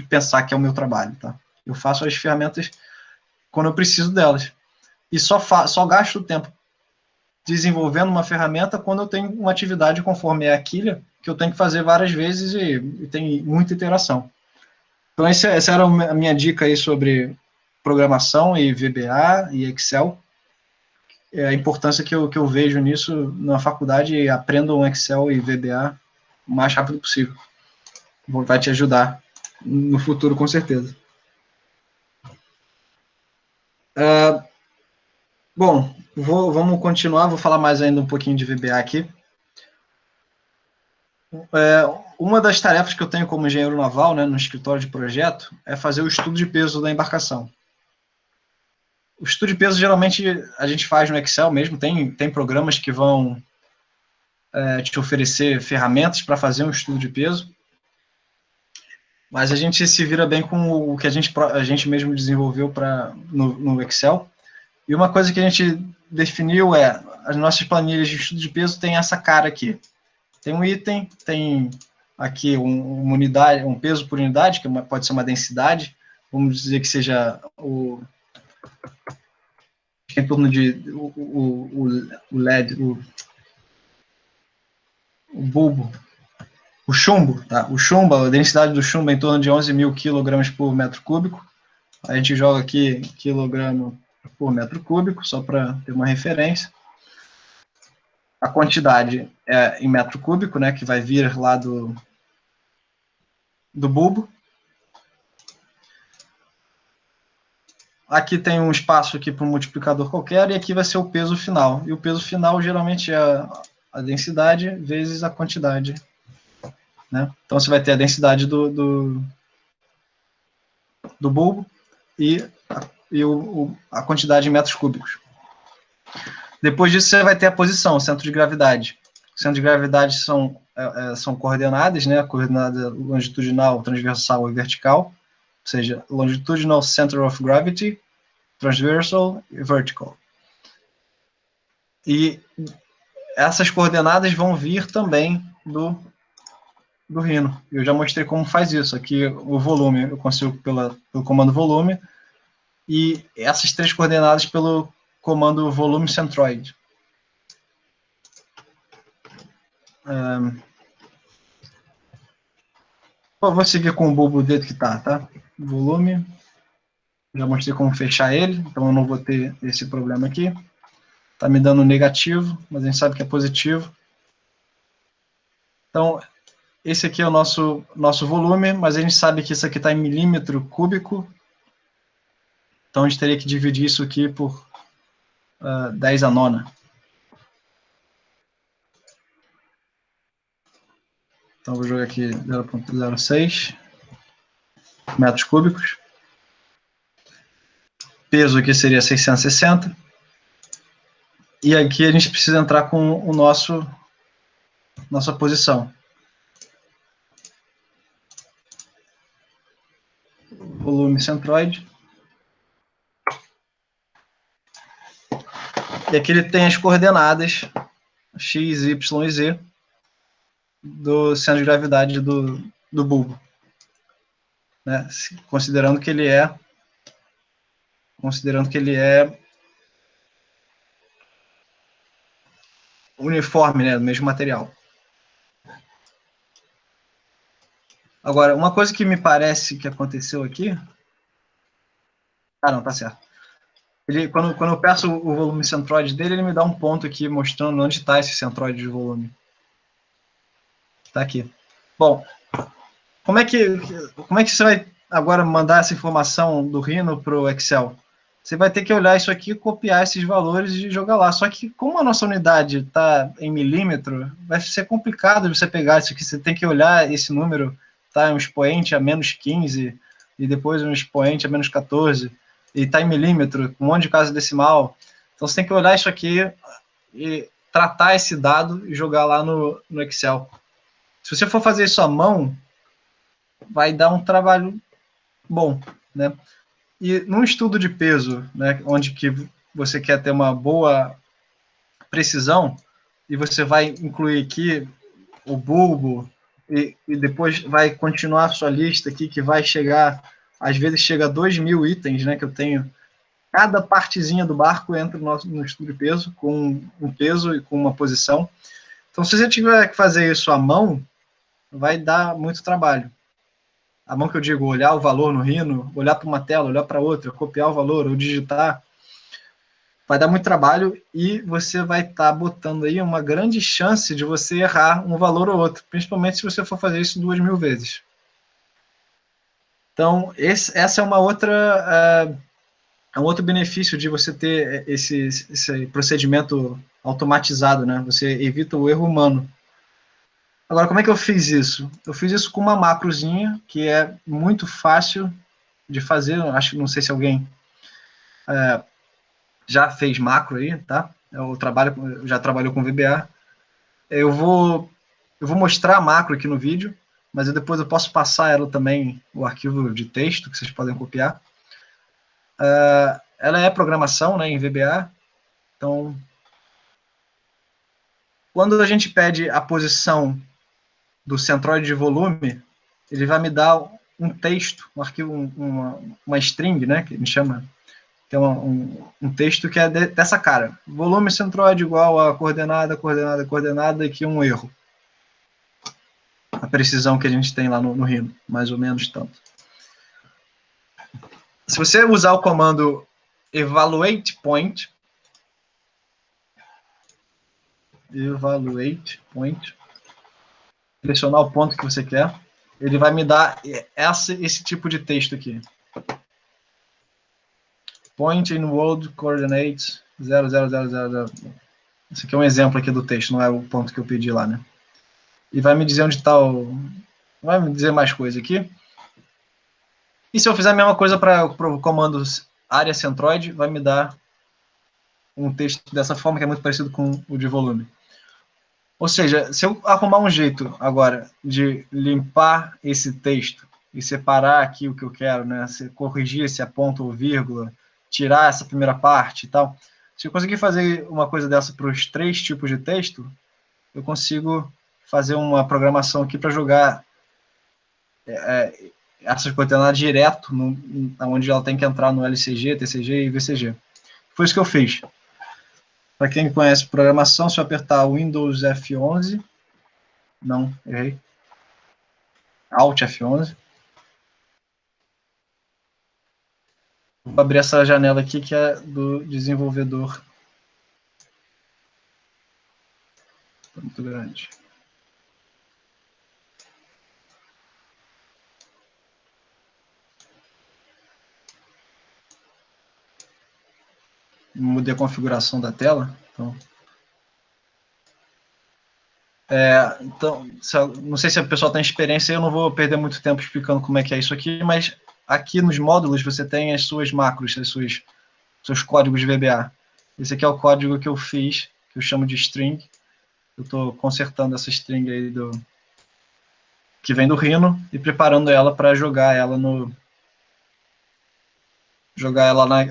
pensar que é o meu trabalho, tá? Eu faço as ferramentas quando eu preciso delas. E só gasto tempo desenvolvendo uma ferramenta quando eu tenho uma atividade conforme é a quilha, que eu tenho que fazer várias vezes e tem muita interação. Então, essa era a minha dica aí sobre programação e VBA e Excel. A importância que eu vejo nisso na faculdade, e aprendam Excel e VBA o mais rápido possível. Vai te ajudar no futuro, com certeza. Bom, vamos continuar, vou falar mais ainda um pouquinho de VBA aqui. Uma das tarefas que eu tenho como engenheiro naval, né, no escritório de projeto, é fazer o estudo de peso da embarcação. O estudo de peso, geralmente, a gente faz no Excel mesmo, tem programas que vão te oferecer ferramentas para fazer um estudo de peso, mas a gente se vira bem com o que a gente mesmo desenvolveu no Excel. E uma coisa que a gente definiu as nossas planilhas de estudo de peso tem essa cara aqui. Tem um item, tem aqui uma unidade, um peso por unidade, que pode ser uma densidade, vamos dizer que seja em torno de o LED, o bulbo, o chumbo, tá? O chumbo, a densidade do chumbo é em torno de 11 mil quilogramas por metro cúbico. A gente joga aqui quilograma por metro cúbico, só para ter uma referência. A quantidade é em metro cúbico, né, que vai vir lá do bulbo. Aqui tem um espaço aqui para um multiplicador qualquer, e aqui vai ser o peso final. E o peso final geralmente é a densidade vezes a quantidade, né? Então você vai ter a densidade do bulbo e a quantidade em metros cúbicos. Depois disso, você vai ter a posição, o centro de gravidade. O centro de gravidade são coordenadas, né? Coordenada longitudinal, transversal e vertical. Ou seja, longitudinal center of gravity, transversal e vertical. E essas coordenadas vão vir também do Rhino. Eu já mostrei como faz isso. Aqui o volume, eu consigo pelo comando volume, e essas três coordenadas pelo comando volume centroid. Vou seguir com o bulbo do jeito que tá? Volume. Já mostrei como fechar ele, então eu não vou ter esse problema aqui. Tá me dando negativo, mas a gente sabe que é positivo. Então, esse aqui é o nosso volume, mas a gente sabe que isso aqui está em milímetro cúbico. Então, a gente teria que dividir isso aqui por 10 a nona. Então, vou jogar aqui 0,06 metros cúbicos. Peso aqui seria 660. E aqui a gente precisa entrar com o nossa posição. Volume centroide. E aqui ele tem as coordenadas x, y e z do centro de gravidade do bulbo, né? Considerando que ele é uniforme, né, do mesmo material. Agora, uma coisa que me parece que aconteceu aqui... Ah, não, tá certo. Quando eu peço o volume centroide dele, ele me dá um ponto aqui mostrando onde está esse centroide de volume. Está aqui. Bom, como é que você vai agora mandar essa informação do Rhino para o Excel? Você vai ter que olhar isso aqui, copiar esses valores e jogar lá. Só que como a nossa unidade está em milímetro, vai ser complicado você pegar isso aqui. Você tem que olhar esse número, tá? Um expoente a menos 15 e depois um expoente a menos 14 e está em milímetro, com um monte de casa decimal. Então você tem que olhar isso aqui e tratar esse dado e jogar lá no Excel. Se você for fazer isso à mão, vai dar um trabalho bom, né? E num estudo de peso, né, onde que você quer ter uma boa precisão, e você vai incluir aqui o bulbo, e depois vai continuar a sua lista aqui, que vai chegar, às vezes chega a 2.000 itens, né, que eu tenho. Cada partezinha do barco entra no estudo de peso, com um peso e com uma posição. Então, se você tiver que fazer isso à mão, vai dar muito trabalho. A mão que eu digo, olhar o valor no Rhino, olhar para uma tela, olhar para outra, copiar o valor ou digitar, vai dar muito trabalho e você vai estar botando aí uma grande chance de você errar um valor ou outro, principalmente se você for fazer isso 2.000 vezes. Então, essa é uma outra... é um outro benefício de você ter esse procedimento automatizado, né? Você evita o erro humano. Agora, como é que eu fiz isso? Eu fiz isso com uma macrozinha, que é muito fácil de fazer. Acho que não sei se alguém já fez macro aí, tá? Já trabalhou com VBA. Eu vou mostrar a macro aqui no vídeo, mas depois eu posso passar ela também, o arquivo de texto que vocês podem copiar. Ela é programação, né, em VBA. Então, quando a gente pede a posição do centroide de volume, ele vai me dar um texto, um arquivo, uma string, né, que a gente chama, que é um texto que é dessa cara. Volume centroide igual a coordenada, coordenada, coordenada, e aqui um erro. A precisão que a gente tem lá no Rhino, mais ou menos tanto. Se você usar o comando evaluate point, selecionar o ponto que você quer, ele vai me dar esse tipo de texto aqui. Point in world coordinates 0,0000. Esse aqui é um exemplo aqui do texto, não é o ponto que eu pedi lá, né? E vai me dizer onde está o... Vai me dizer mais coisa aqui. E se eu fizer a mesma coisa para o comando área centroide, vai me dar um texto dessa forma, que é muito parecido com o de volume. Ou seja, se eu arrumar um jeito agora de limpar esse texto e separar aqui o que eu quero, né? Corrigir esse ponto ou vírgula, tirar essa primeira parte e tal. Se eu conseguir fazer uma coisa dessa para os 3 tipos de texto, eu consigo fazer uma programação aqui para jogar essas coordenadas direto onde ela tem que entrar no LCG, TCG e VCG. Foi isso que eu fiz. Para quem conhece programação, se eu apertar Windows F11, não, errei, Alt F11, vou abrir essa janela aqui que é do desenvolvedor. Muito grande. mudei a configuração da tela. Então, não sei se o pessoal tem experiência, eu não vou perder muito tempo explicando como é que é isso aqui, mas aqui nos módulos você tem as suas macros, seus códigos VBA. Esse aqui é o código que eu fiz, que eu chamo de string. Eu estou consertando essa string aí que vem do Rhino e preparando ela para jogar ela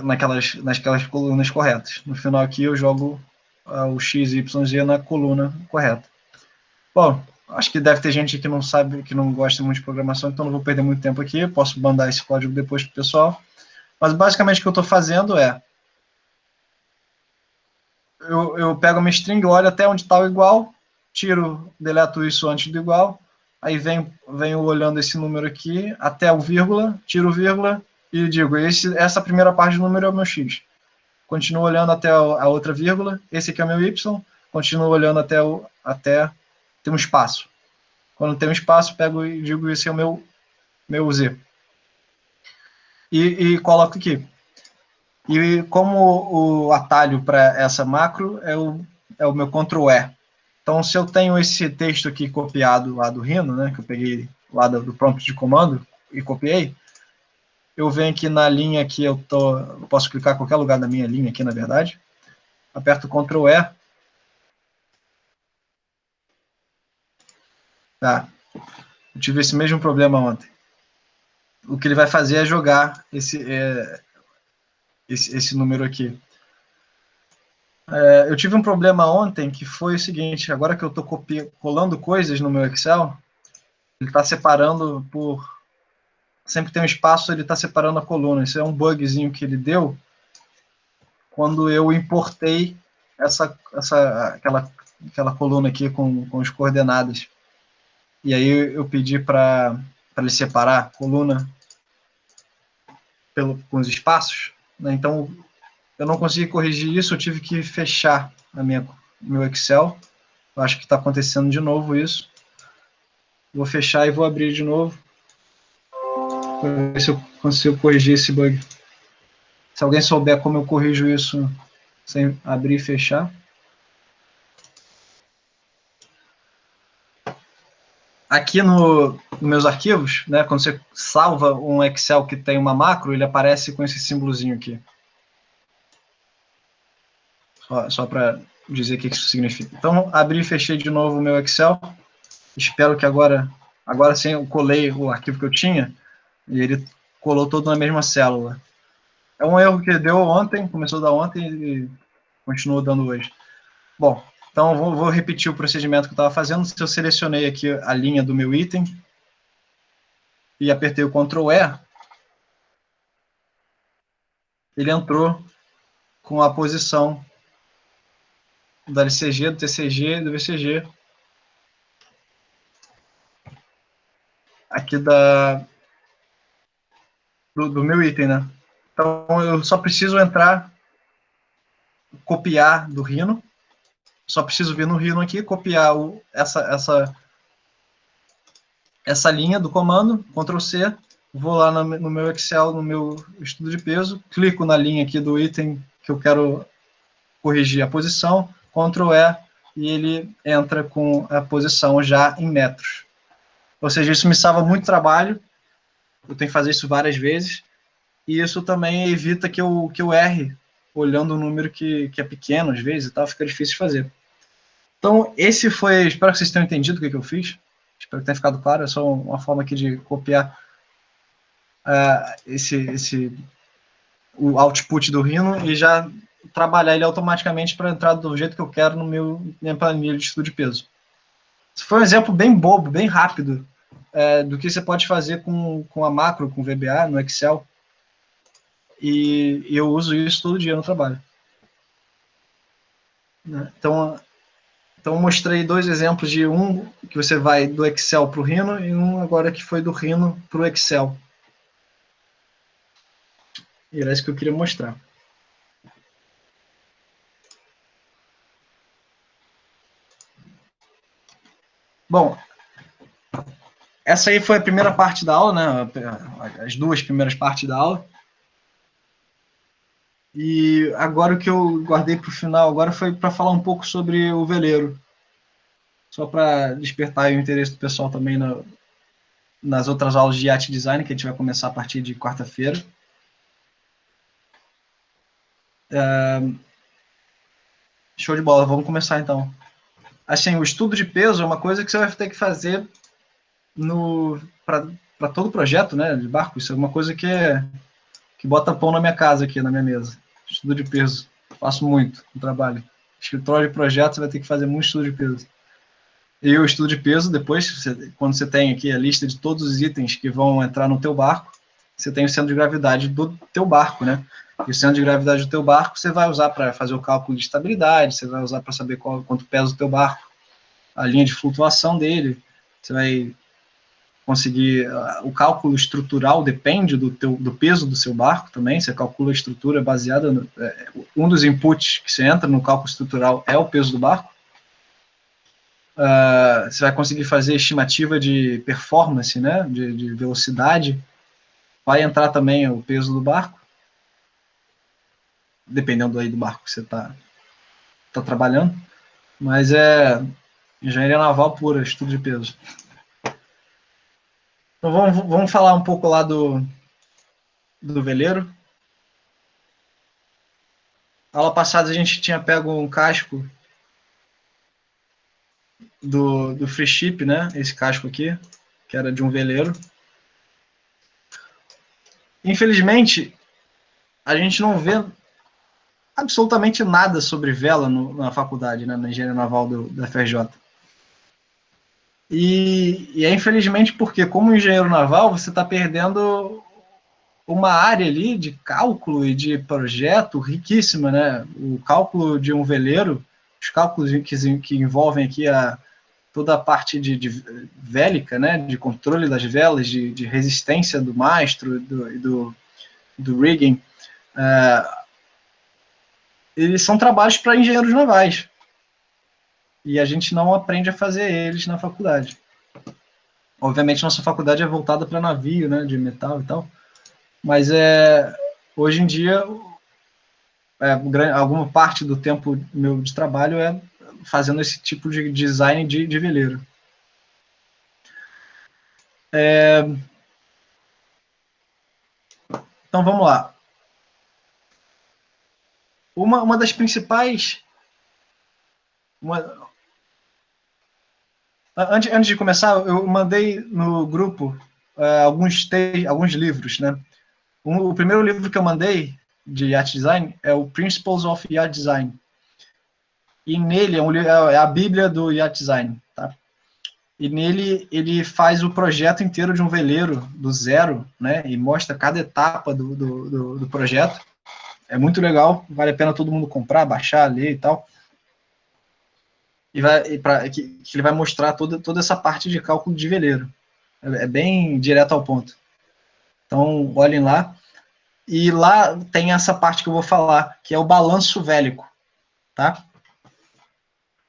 naquelas colunas corretas. No final aqui eu jogo o x, y, z na coluna correta. Bom, acho que deve ter gente que não sabe, que não gosta muito de programação, então não vou perder muito tempo aqui, posso mandar esse código depois para o pessoal. Mas basicamente o que eu estou fazendo é, eu pego a minha string, olho até onde está o igual, deleto isso antes do igual, aí venho olhando esse número aqui, até o vírgula, tiro o vírgula e digo, essa primeira parte do número é o meu x. Continuo olhando até a outra vírgula, esse aqui é o meu y, continuo olhando até ter um espaço. Quando tem um espaço, pego e digo, esse é o meu z. E coloco aqui. E como o atalho para essa macro é o meu Ctrl E. Então, se eu tenho esse texto aqui copiado lá do Rhino, né, que eu peguei lá do prompt de comando e copiei, eu venho aqui na linha que eu posso clicar em qualquer lugar da minha linha aqui, na verdade, aperto Ctrl E. Tá. Eu tive esse mesmo problema ontem. O que ele vai fazer é jogar esse número aqui. Eu tive um problema ontem que foi o seguinte, agora que eu estou colando coisas no meu Excel, ele está separando sempre tem um espaço, ele está separando a coluna. Isso é um bugzinho que ele deu quando eu importei aquela coluna aqui com as coordenadas. E aí eu pedi para ele separar a coluna com os espaços, né? Então eu não consegui corrigir isso, eu tive que fechar meu Excel. Eu acho que está acontecendo de novo isso. Vou fechar e vou abrir de novo, para ver se eu consigo corrigir esse bug. Se alguém souber como eu corrijo isso sem abrir e fechar. Aqui nos meus arquivos, né, quando você salva um Excel que tem uma macro, ele aparece com esse símbolozinho aqui. Só para dizer o que isso significa. Então, abri e fechei de novo o meu Excel. Espero que agora sim eu colei o arquivo que eu tinha e ele colou todo na mesma célula. É um erro que deu ontem, começou a dar ontem e continuou dando hoje. Bom, então vou repetir o procedimento que eu estava fazendo. Se eu selecionei aqui a linha do meu item e apertei o Ctrl E, ele entrou com a posição do LCG, do TCG e do VCG aqui do meu item, né? Então eu só preciso copiar do Rhino, só preciso vir no Rhino aqui, copiar essa linha do comando, Ctrl C, vou lá no meu Excel, no meu estudo de peso, clico na linha aqui do item que eu quero corrigir a posição, Ctrl E, e ele entra com a posição já em metros. Ou seja, isso me salva muito trabalho, eu tenho que fazer isso várias vezes, e isso também evita que eu erre, olhando um número que é pequeno às vezes e tal, fica difícil de fazer. Então, espero que vocês tenham entendido o que eu fiz, espero que tenha ficado claro, é só uma forma aqui de copiar o output do Rhino e já trabalhar ele automaticamente para entrar do jeito que eu quero minha planilha de estudo de peso. Isso foi um exemplo bem bobo, bem rápido, do que você pode fazer com a macro, com o VBA, no Excel, e eu uso isso todo dia no trabalho. Então mostrei dois exemplos de um que você vai do Excel para o Rhino e um agora que foi do Rhino para o Excel. E era isso que eu queria mostrar. Bom, essa aí foi a primeira parte da aula, né? As duas primeiras partes da aula. E agora o que eu guardei para o final agora foi para falar um pouco sobre o veleiro, só para despertar o interesse do pessoal também nas outras aulas de arte design, que a gente vai começar a partir de quarta-feira. Show de bola, vamos começar então. Assim, o estudo de peso é uma coisa que você vai ter que fazer para todo projeto, né, de barco. Isso é uma coisa que bota pão na minha casa aqui, na minha mesa. Estudo de peso. Faço muito no trabalho. Escritório de projetos, você vai ter que fazer muito estudo de peso. E o estudo de peso, depois, quando você tem aqui a lista de todos os itens que vão entrar no teu barco, você tem o centro de gravidade do teu barco, né? E o centro de gravidade do teu barco você vai usar para fazer o cálculo de estabilidade, você vai usar para saber quanto pesa o teu barco, a linha de flutuação dele, você vai conseguir, o cálculo estrutural depende do peso do seu barco também, você calcula a estrutura baseada, um dos inputs que você entra no cálculo estrutural é o peso do barco. Você vai conseguir fazer estimativa de performance, né, de velocidade, vai entrar também o peso do barco, dependendo aí do barco que você está trabalhando, mas é engenharia naval pura, estudo de peso. Então vamos falar um pouco lá do veleiro. Na aula passada a gente tinha pego um casco do Free Ship, né, esse casco aqui, que era de um veleiro. Infelizmente, a gente não vê absolutamente nada sobre vela na faculdade, né, na engenharia naval da FRJ. E é infelizmente porque, como engenheiro naval, você está perdendo uma área ali de cálculo e de projeto riquíssima, né? O cálculo de um veleiro, os cálculos que envolvem aqui toda a parte de vélica, né? De controle das velas, de resistência do mastro, do rigging, eles são trabalhos para engenheiros navais. E a gente não aprende a fazer eles na faculdade. Obviamente, nossa faculdade é voltada para navio, né, de metal e tal, mas hoje em dia, alguma parte do tempo meu de trabalho é fazendo esse tipo de design de veleiro. Então, vamos lá. Uma das principais... Antes de começar, eu mandei no grupo alguns livros, né? O primeiro livro que eu mandei de art design é o Principles of Yacht Design. E nele é a Bíblia do yacht design, tá? E nele ele faz o projeto inteiro de um veleiro do zero, né? E mostra cada etapa do projeto. É muito legal, vale a pena todo mundo comprar, baixar, ler e tal. Que ele vai mostrar toda essa parte de cálculo de veleiro. É bem direto ao ponto. Então, olhem lá. E lá tem essa parte que eu vou falar, que é o balanço vélico, tá?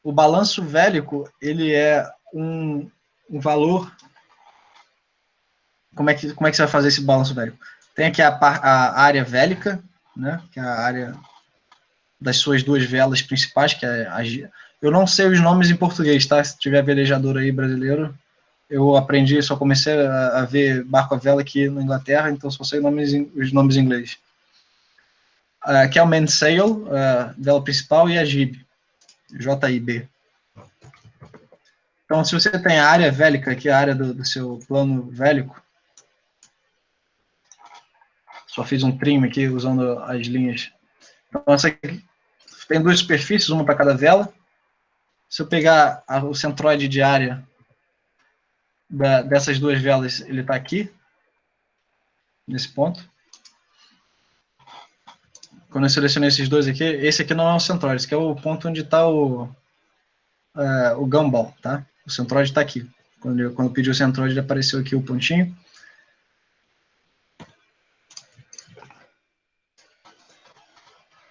O balanço vélico, ele é um valor... Como é que você vai fazer esse balanço vélico? Tem aqui a área vélica, né, que é a área das suas duas velas principais, que é eu não sei os nomes em português, tá? Se tiver velejador aí brasileiro, eu aprendi, só comecei a ver barco a vela aqui na Inglaterra, então só sei os nomes em inglês. Que é o mainsail, vela principal, e a jib, JIB. Então, se você tem a área vélica, que é a área do seu plano vélico, só fiz um trim aqui usando as linhas. Então, essa aqui tem duas superfícies, uma para cada vela. Se eu pegar o centroide de área dessas duas velas, ele está aqui, nesse ponto. Quando eu selecionei esses dois aqui, esse aqui não é o centroide, esse aqui é o ponto onde está o gumball, tá? O centroide está aqui. Quando eu pedi o centroide, apareceu aqui o pontinho.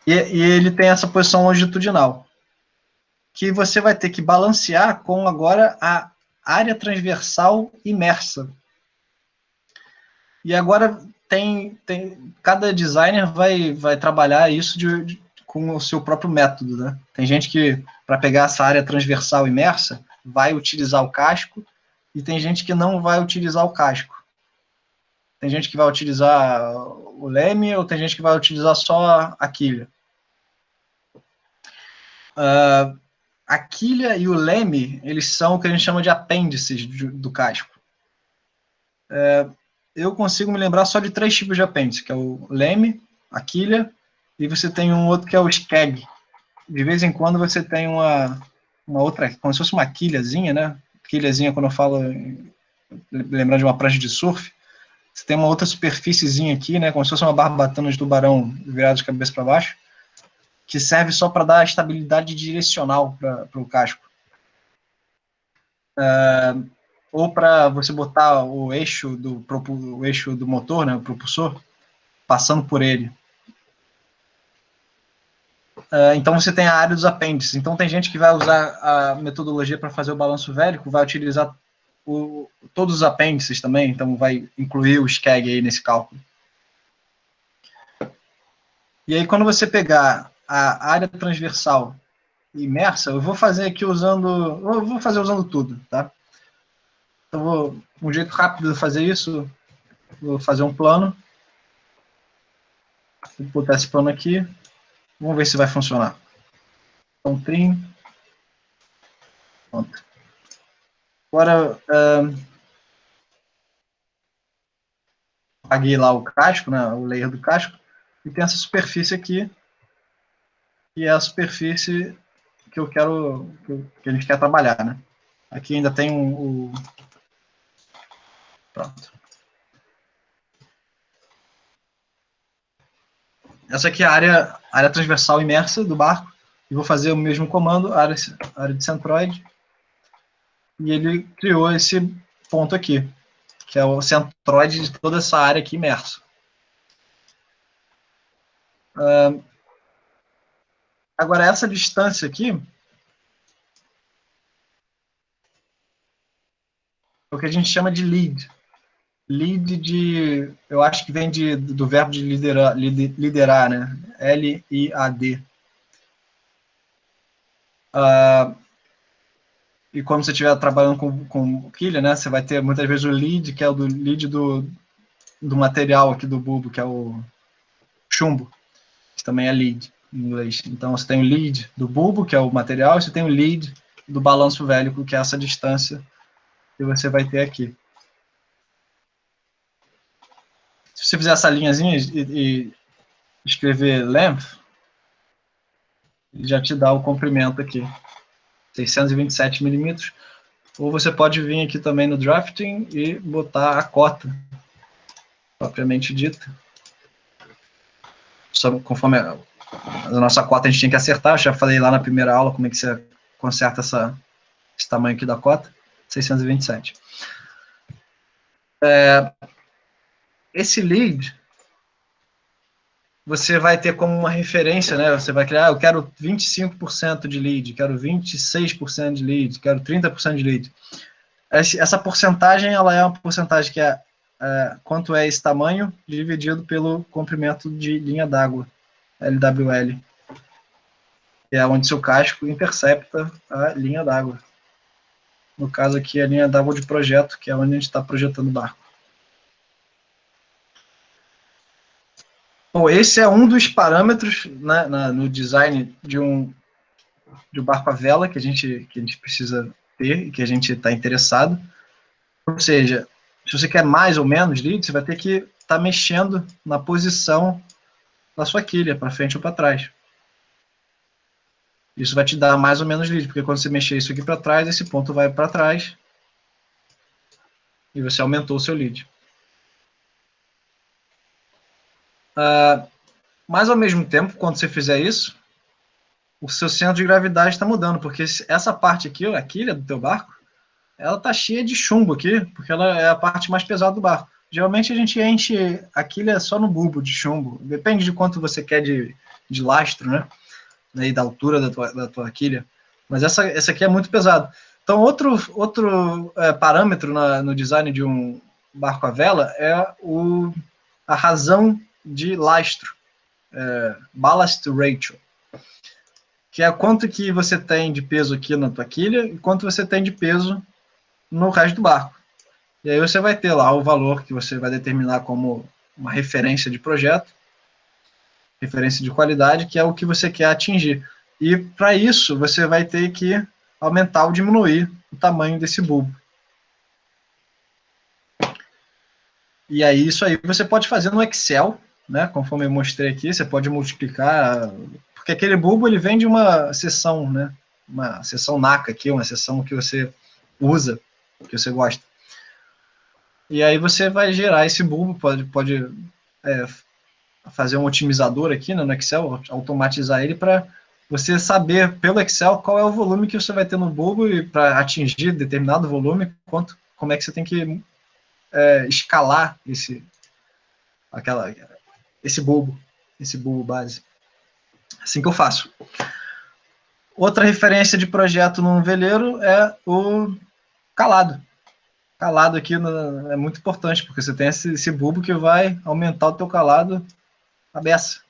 E ele tem essa posição longitudinal, que você vai ter que balancear com agora a área transversal imersa. E agora cada designer vai trabalhar isso com o seu próprio método, né? Tem gente que, para pegar essa área transversal imersa, vai utilizar o casco, e tem gente que não vai utilizar o casco. Tem gente que vai utilizar o leme, ou tem gente que vai utilizar só a quilha. A quilha e o leme, eles são o que a gente chama de apêndices do casco. Eu consigo me lembrar só de 3 tipos de apêndice, que é o leme, a quilha, e você tem um outro que é o skeg. De vez em quando você tem uma outra, como se fosse uma quilhazinha, né? Quilhazinha, quando eu falo, lembrando de uma prancha de surf, você tem uma outra superfíciezinha aqui, né? Como se fosse uma barbatana de tubarão virada de cabeça para baixo, que serve só para dar estabilidade direcional para o casco. Ou para você botar o eixo do motor, né, o propulsor, passando por ele. Então você tem a área dos apêndices. Então tem gente que vai usar a metodologia para fazer o balanço vélico, vai utilizar todos os apêndices também, então vai incluir o skeg aí nesse cálculo. E aí quando você pegar a área transversal imersa, eu vou fazer aqui usando tudo, tá? Então um jeito rápido de fazer isso, vou fazer um plano. Vou botar esse plano aqui. Vamos ver se vai funcionar. Então, trim. Pronto. Agora, apaguei lá o casco, né, o layer do casco, e tem essa superfície aqui, que é a superfície que eu quero, que a gente quer trabalhar, né? Aqui ainda tem pronto. Essa aqui é a área transversal imersa do barco, e vou fazer o mesmo comando, área de centroide, e ele criou esse ponto aqui, que é o centroide de toda essa área aqui imersa. Agora, essa distância aqui é o que a gente chama de lead. Lead eu acho que vem do verbo de liderar, né? L-I-A-D. E quando você estiver trabalhando com quilha, né, você vai ter muitas vezes o lead, que é o lead do material aqui do bulbo, que é o chumbo, que também é lead em inglês. Então você tem o lead do bulbo, que é o material, e você tem o lead do balanço vélico, que é essa distância que você vai ter aqui. Se você fizer essa linhazinha e escrever length, ele já te dá o comprimento aqui, 627 milímetros. Ou você pode vir aqui também no drafting e botar a cota, propriamente dita. Só conforme a nossa cota a gente tinha que acertar, eu já falei lá na primeira aula como é que você conserta esse tamanho aqui da cota, 627. Esse lead, você vai ter como uma referência, né? Você vai criar, eu quero 25% de lead, quero 26% de lead, quero 30% de lead. Essa porcentagem, ela é uma porcentagem que quanto é esse tamanho dividido pelo comprimento de linha d'água, LWL, que é onde seu casco intercepta a linha d'água. No caso aqui, a linha d'água de projeto, que é onde a gente está projetando o barco. Bom, esse é um dos parâmetros, né, no design de um barco à vela que a gente precisa ter e que a gente está interessado. Ou seja, se você quer mais ou menos lead, você vai ter que estar mexendo na posição da sua quilha, para frente ou para trás. Isso vai te dar mais ou menos lead, porque quando você mexer isso aqui para trás, esse ponto vai para trás e você aumentou o seu lead. Mas, ao mesmo tempo, quando você fizer isso, o seu centro de gravidade está mudando, porque essa parte aqui, a quilha do teu barco, ela está cheia de chumbo aqui, porque ela é a parte mais pesada do barco. Geralmente a gente enche a quilha só no bulbo de chumbo, depende de quanto você quer de lastro, né? E da altura da tua quilha. Mas essa aqui é muito pesada. Então, outro parâmetro no design de um barco à vela é a razão de lastro, ballast ratio, que é quanto que você tem de peso aqui na tua quilha e quanto você tem de peso no resto do barco. E aí você vai ter lá o valor que você vai determinar como uma referência de projeto, referência de qualidade, que é o que você quer atingir. E para isso você vai ter que aumentar ou diminuir o tamanho desse bulbo. E aí isso aí você pode fazer no Excel, né? Conforme eu mostrei aqui, você pode multiplicar, porque aquele bulbo ele vem de uma seção, né? Uma seção NACA aqui, uma seção que você usa, que você gosta. E aí você vai gerar esse bulbo, pode fazer um otimizador aqui, né, no Excel, automatizar ele para você saber pelo Excel qual é o volume que você vai ter no bulbo e para atingir determinado volume, como é que você tem que escalar esse bulbo base. Assim que eu faço. Outra referência de projeto num veleiro é o calado. Calado aqui é muito importante, porque você tem esse bulbo que vai aumentar o teu calado a beça.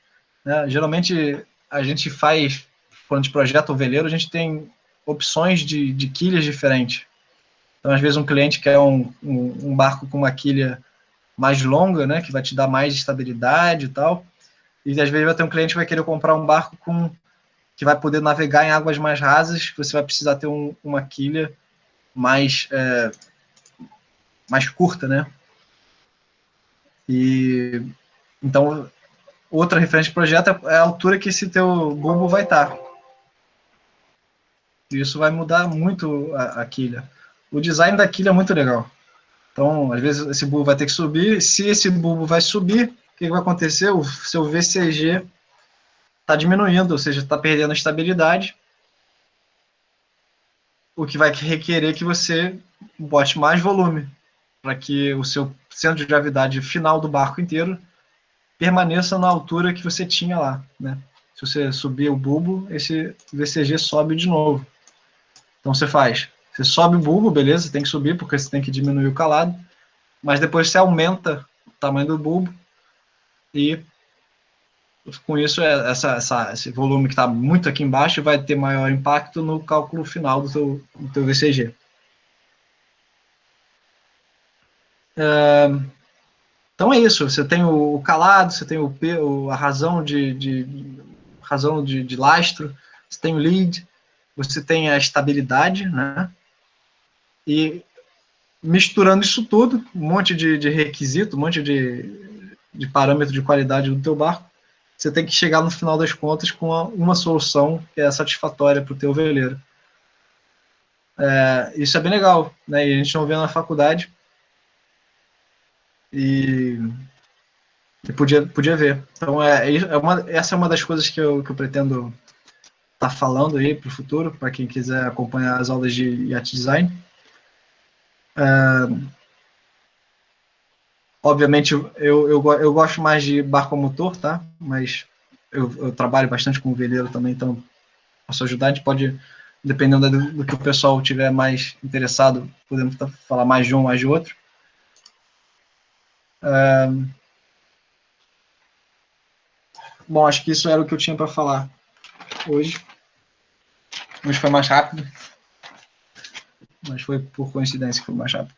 Né? Geralmente, a gente faz, quando a gente projeta o veleiro, a gente tem opções de quilhas diferentes. Então, às vezes, um cliente quer um barco com uma quilha mais longa, né, que vai te dar mais estabilidade e tal, e às vezes vai ter um cliente que vai querer comprar um barco que vai poder navegar em águas mais rasas, que você vai precisar ter uma quilha mais curta, né? E então outra referência de projeto é a altura que esse teu bulbo vai estar. Isso vai mudar muito a quilha. O design da quilha é muito legal. Então, às vezes, esse bulbo vai ter que subir. Se esse bulbo vai subir, o que vai acontecer? O seu VCG está diminuindo, ou seja, está perdendo a estabilidade, o que vai requerer que você bote mais volume, para que o seu centro de gravidade final do barco inteiro permaneça na altura que você tinha lá, né? Se você subir o bulbo, esse VCG sobe de novo. Então você sobe o bulbo, beleza, tem que subir porque você tem que diminuir o calado, mas depois você aumenta o tamanho do bulbo e com isso esse volume que está muito aqui embaixo vai ter maior impacto no cálculo final do teu VCG. Então é isso, você tem o calado, você tem a razão de lastro, você tem o lead, você tem a estabilidade, né? E misturando isso tudo, um monte de requisito, um monte de parâmetro de qualidade do teu barco, você tem que chegar no final das contas com uma solução que é satisfatória para o teu veleiro. Isso é bem legal, né? E a gente não vê na faculdade e podia ver. Então, essa é uma das coisas que eu pretendo estar falando aí para o futuro, para quem quiser acompanhar as aulas de yacht design. Obviamente, eu gosto mais de barco a motor, tá? Mas eu trabalho bastante com veleiro também, então posso ajudar. A gente pode, dependendo do que o pessoal tiver mais interessado, podemos falar mais de um, mais de outro. Bom, acho que isso era o que eu tinha para falar hoje. Hoje foi mais rápido, mas foi por coincidência que foi mais rápido.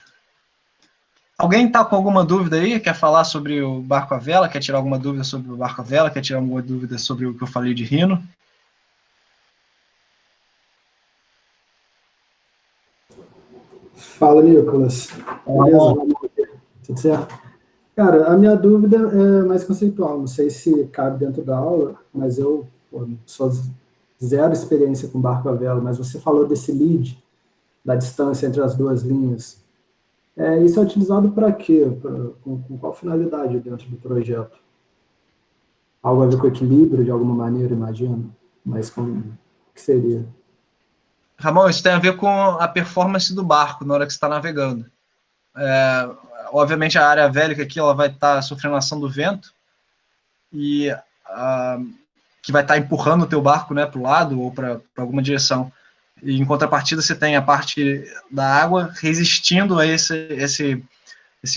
Alguém está com alguma dúvida aí? Quer falar sobre o barco à vela? Quer tirar alguma dúvida sobre o barco à vela? Quer tirar alguma dúvida sobre o que eu falei de Rhino? Fala, Nicolas. Beleza? Tudo certo? Cara, a minha dúvida é mais conceitual. Não sei se cabe dentro da aula, mas eu sou zero experiência com barco à vela, mas você falou desse lead, da distância entre as duas linhas. Isso é utilizado para quê? Com qual finalidade dentro do projeto? Algo a ver com equilíbrio, de alguma maneira, imagino? Mas o que seria? Ramon, isso tem a ver com a performance do barco na hora que você está navegando. Obviamente, a área vélica aqui ela vai estar sofrendo a ação do vento e que vai estar empurrando o teu barco, né, para o lado ou para alguma direção. E, em contrapartida, você tem a parte da água resistindo a esse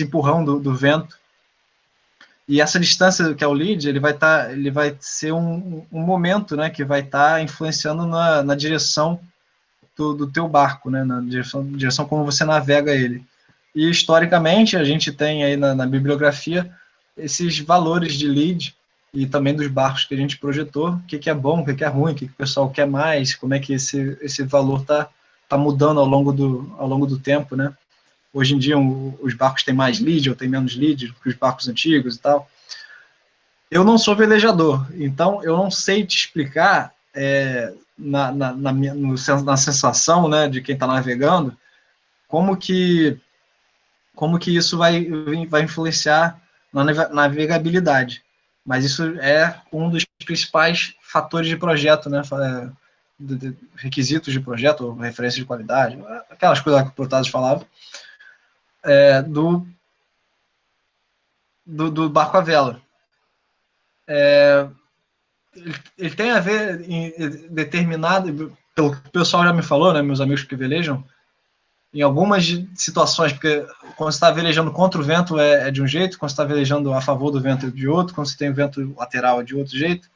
empurrão do vento. E essa distância que é o lead, ele vai ser um momento, né, que vai estar influenciando na direção do teu barco, né, na direção como você navega ele. E historicamente a gente tem aí na bibliografia esses valores de lead e também dos barcos que a gente projetou, o que é bom, o que é ruim, o que o pessoal quer mais, como é que esse valor tá mudando ao longo do tempo, né? Hoje em dia os barcos têm mais lead ou têm menos lead que os barcos antigos e tal. Eu não sou velejador, então eu não sei te explicar na sensação, né, de quem está navegando, como que isso vai influenciar na navegabilidade. Mas isso é um dos principais fatores de projeto, né, requisitos de projeto, referência de qualidade, aquelas coisas que o Protásio falava, do barco à vela. Ele tem a ver em determinado, pelo que o pessoal já me falou, né, meus amigos que velejam, em algumas situações, porque quando você está velejando contra o vento é de um jeito, quando você está velejando a favor do vento é de outro, quando você tem o vento lateral é de outro jeito.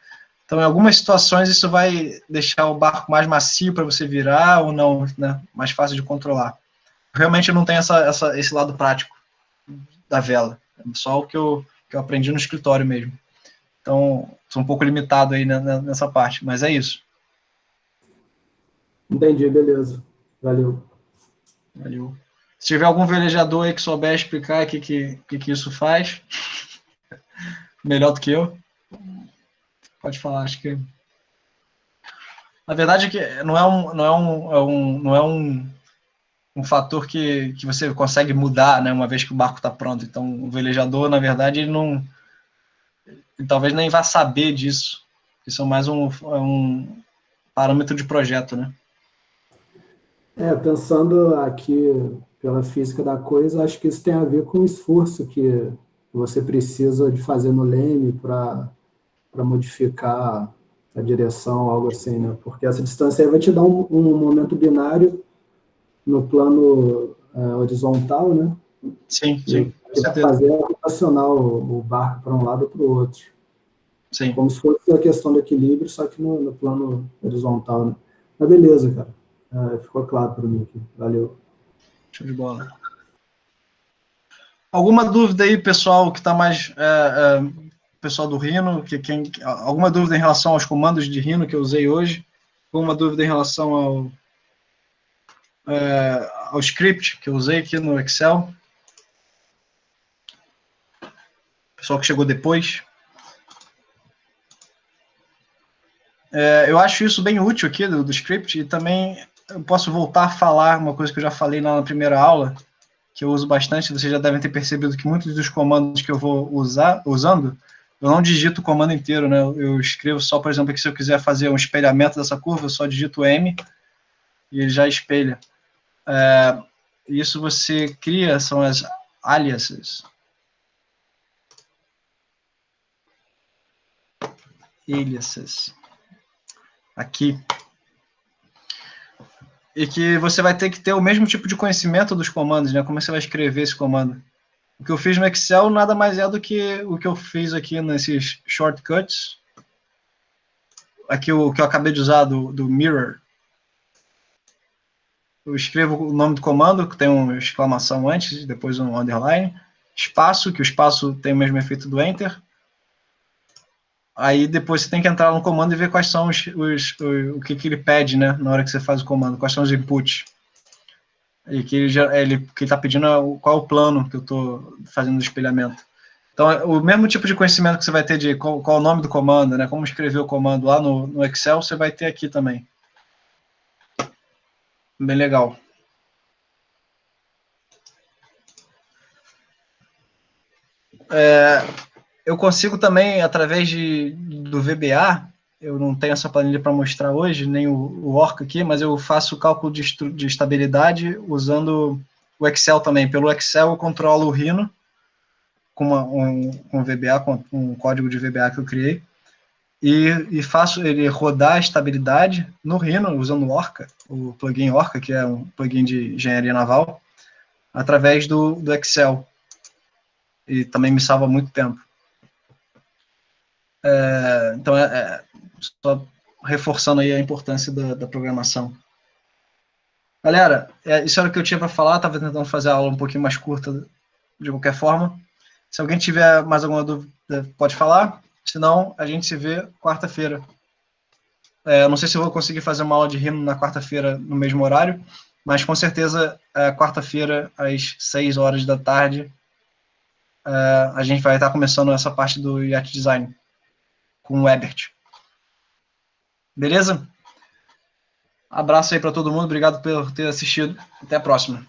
Então, em algumas situações, isso vai deixar o barco mais macio para você virar ou não, né, mais fácil de controlar. Realmente eu não tenho esse lado prático da vela, é só o que eu aprendi no escritório mesmo. Então, sou um pouco limitado aí nessa parte, mas é isso. Entendi, beleza. Valeu. Valeu. Se tiver algum velejador aí que souber explicar o que isso faz, melhor do que eu, pode falar. Acho que na verdade é que não é um fator que você consegue mudar, né, uma vez que o barco está pronto. Então, o velejador, na verdade, ele talvez nem vá saber disso. Isso é mais um parâmetro de projeto, né? Pensando aqui pela física da coisa, acho que isso tem a ver com o esforço que você precisa de fazer no leme para modificar a direção, algo assim, né? Porque essa distância aí vai te dar um momento binário no plano horizontal, né? Sim, E com vai certeza. fazer rotacionar o barco para um lado ou para o outro. Sim. Como se fosse a questão do equilíbrio, só que no plano horizontal, né? Mas beleza, cara. Ficou claro para mim aqui. Valeu. Show de bola. Alguma dúvida aí, pessoal, que está mais... pessoal do Rhino, alguma dúvida em relação aos comandos de Rhino que eu usei hoje? Alguma dúvida em relação ao script que eu usei aqui no Excel? Pessoal que chegou depois. Eu acho isso bem útil aqui do script, e também eu posso voltar a falar uma coisa que eu já falei na primeira aula, que eu uso bastante. Vocês já devem ter percebido que muitos dos comandos que eu vou usando, eu não digito o comando inteiro, né? Eu escrevo só, por exemplo, que se eu quiser fazer um espelhamento dessa curva, eu só digito M e ele já espelha. Isso você cria, são as aliases. Aliases. Aqui. E que você vai ter que ter o mesmo tipo de conhecimento dos comandos, né? Como você vai escrever esse comando. O que eu fiz no Excel nada mais é do que o que eu fiz aqui nesses shortcuts. Aqui o que eu acabei de usar do Mirror. Eu escrevo o nome do comando, que tem uma exclamação antes, depois um underline. Espaço, que o espaço tem o mesmo efeito do Enter. Aí depois você tem que entrar no comando e ver quais são o que ele pede, né, na hora que você faz o comando, quais são os inputs. E que ele está pedindo qual é o plano que eu estou fazendo o espelhamento. Então, o mesmo tipo de conhecimento que você vai ter de qual é o nome do comando, né, como escrever o comando lá no Excel, você vai ter aqui também. Bem legal. Eu consigo também, através do VBA, eu não tenho essa planilha para mostrar hoje, nem o Orca aqui, mas eu faço o cálculo de estabilidade usando o Excel também. Pelo Excel eu controlo o Rhino com um VBA, com um código de VBA que eu criei, e faço ele rodar a estabilidade no Rhino, usando o Orca, o plugin Orca, que é um plugin de engenharia naval, através do Excel. E também me salva muito tempo. Então, só reforçando aí a importância da programação. Galera, isso era o que eu tinha para falar, estava tentando fazer a aula um pouquinho mais curta, de qualquer forma. Se alguém tiver mais alguma dúvida, pode falar, senão a gente se vê quarta-feira. Não sei se eu vou conseguir fazer uma aula de Rhino na quarta-feira no mesmo horário, mas com certeza, quarta-feira, às 6 horas da tarde, a gente vai estar começando essa parte do Yacht Design com o Ebert. Beleza? Abraço aí para todo mundo, obrigado por ter assistido. Até a próxima.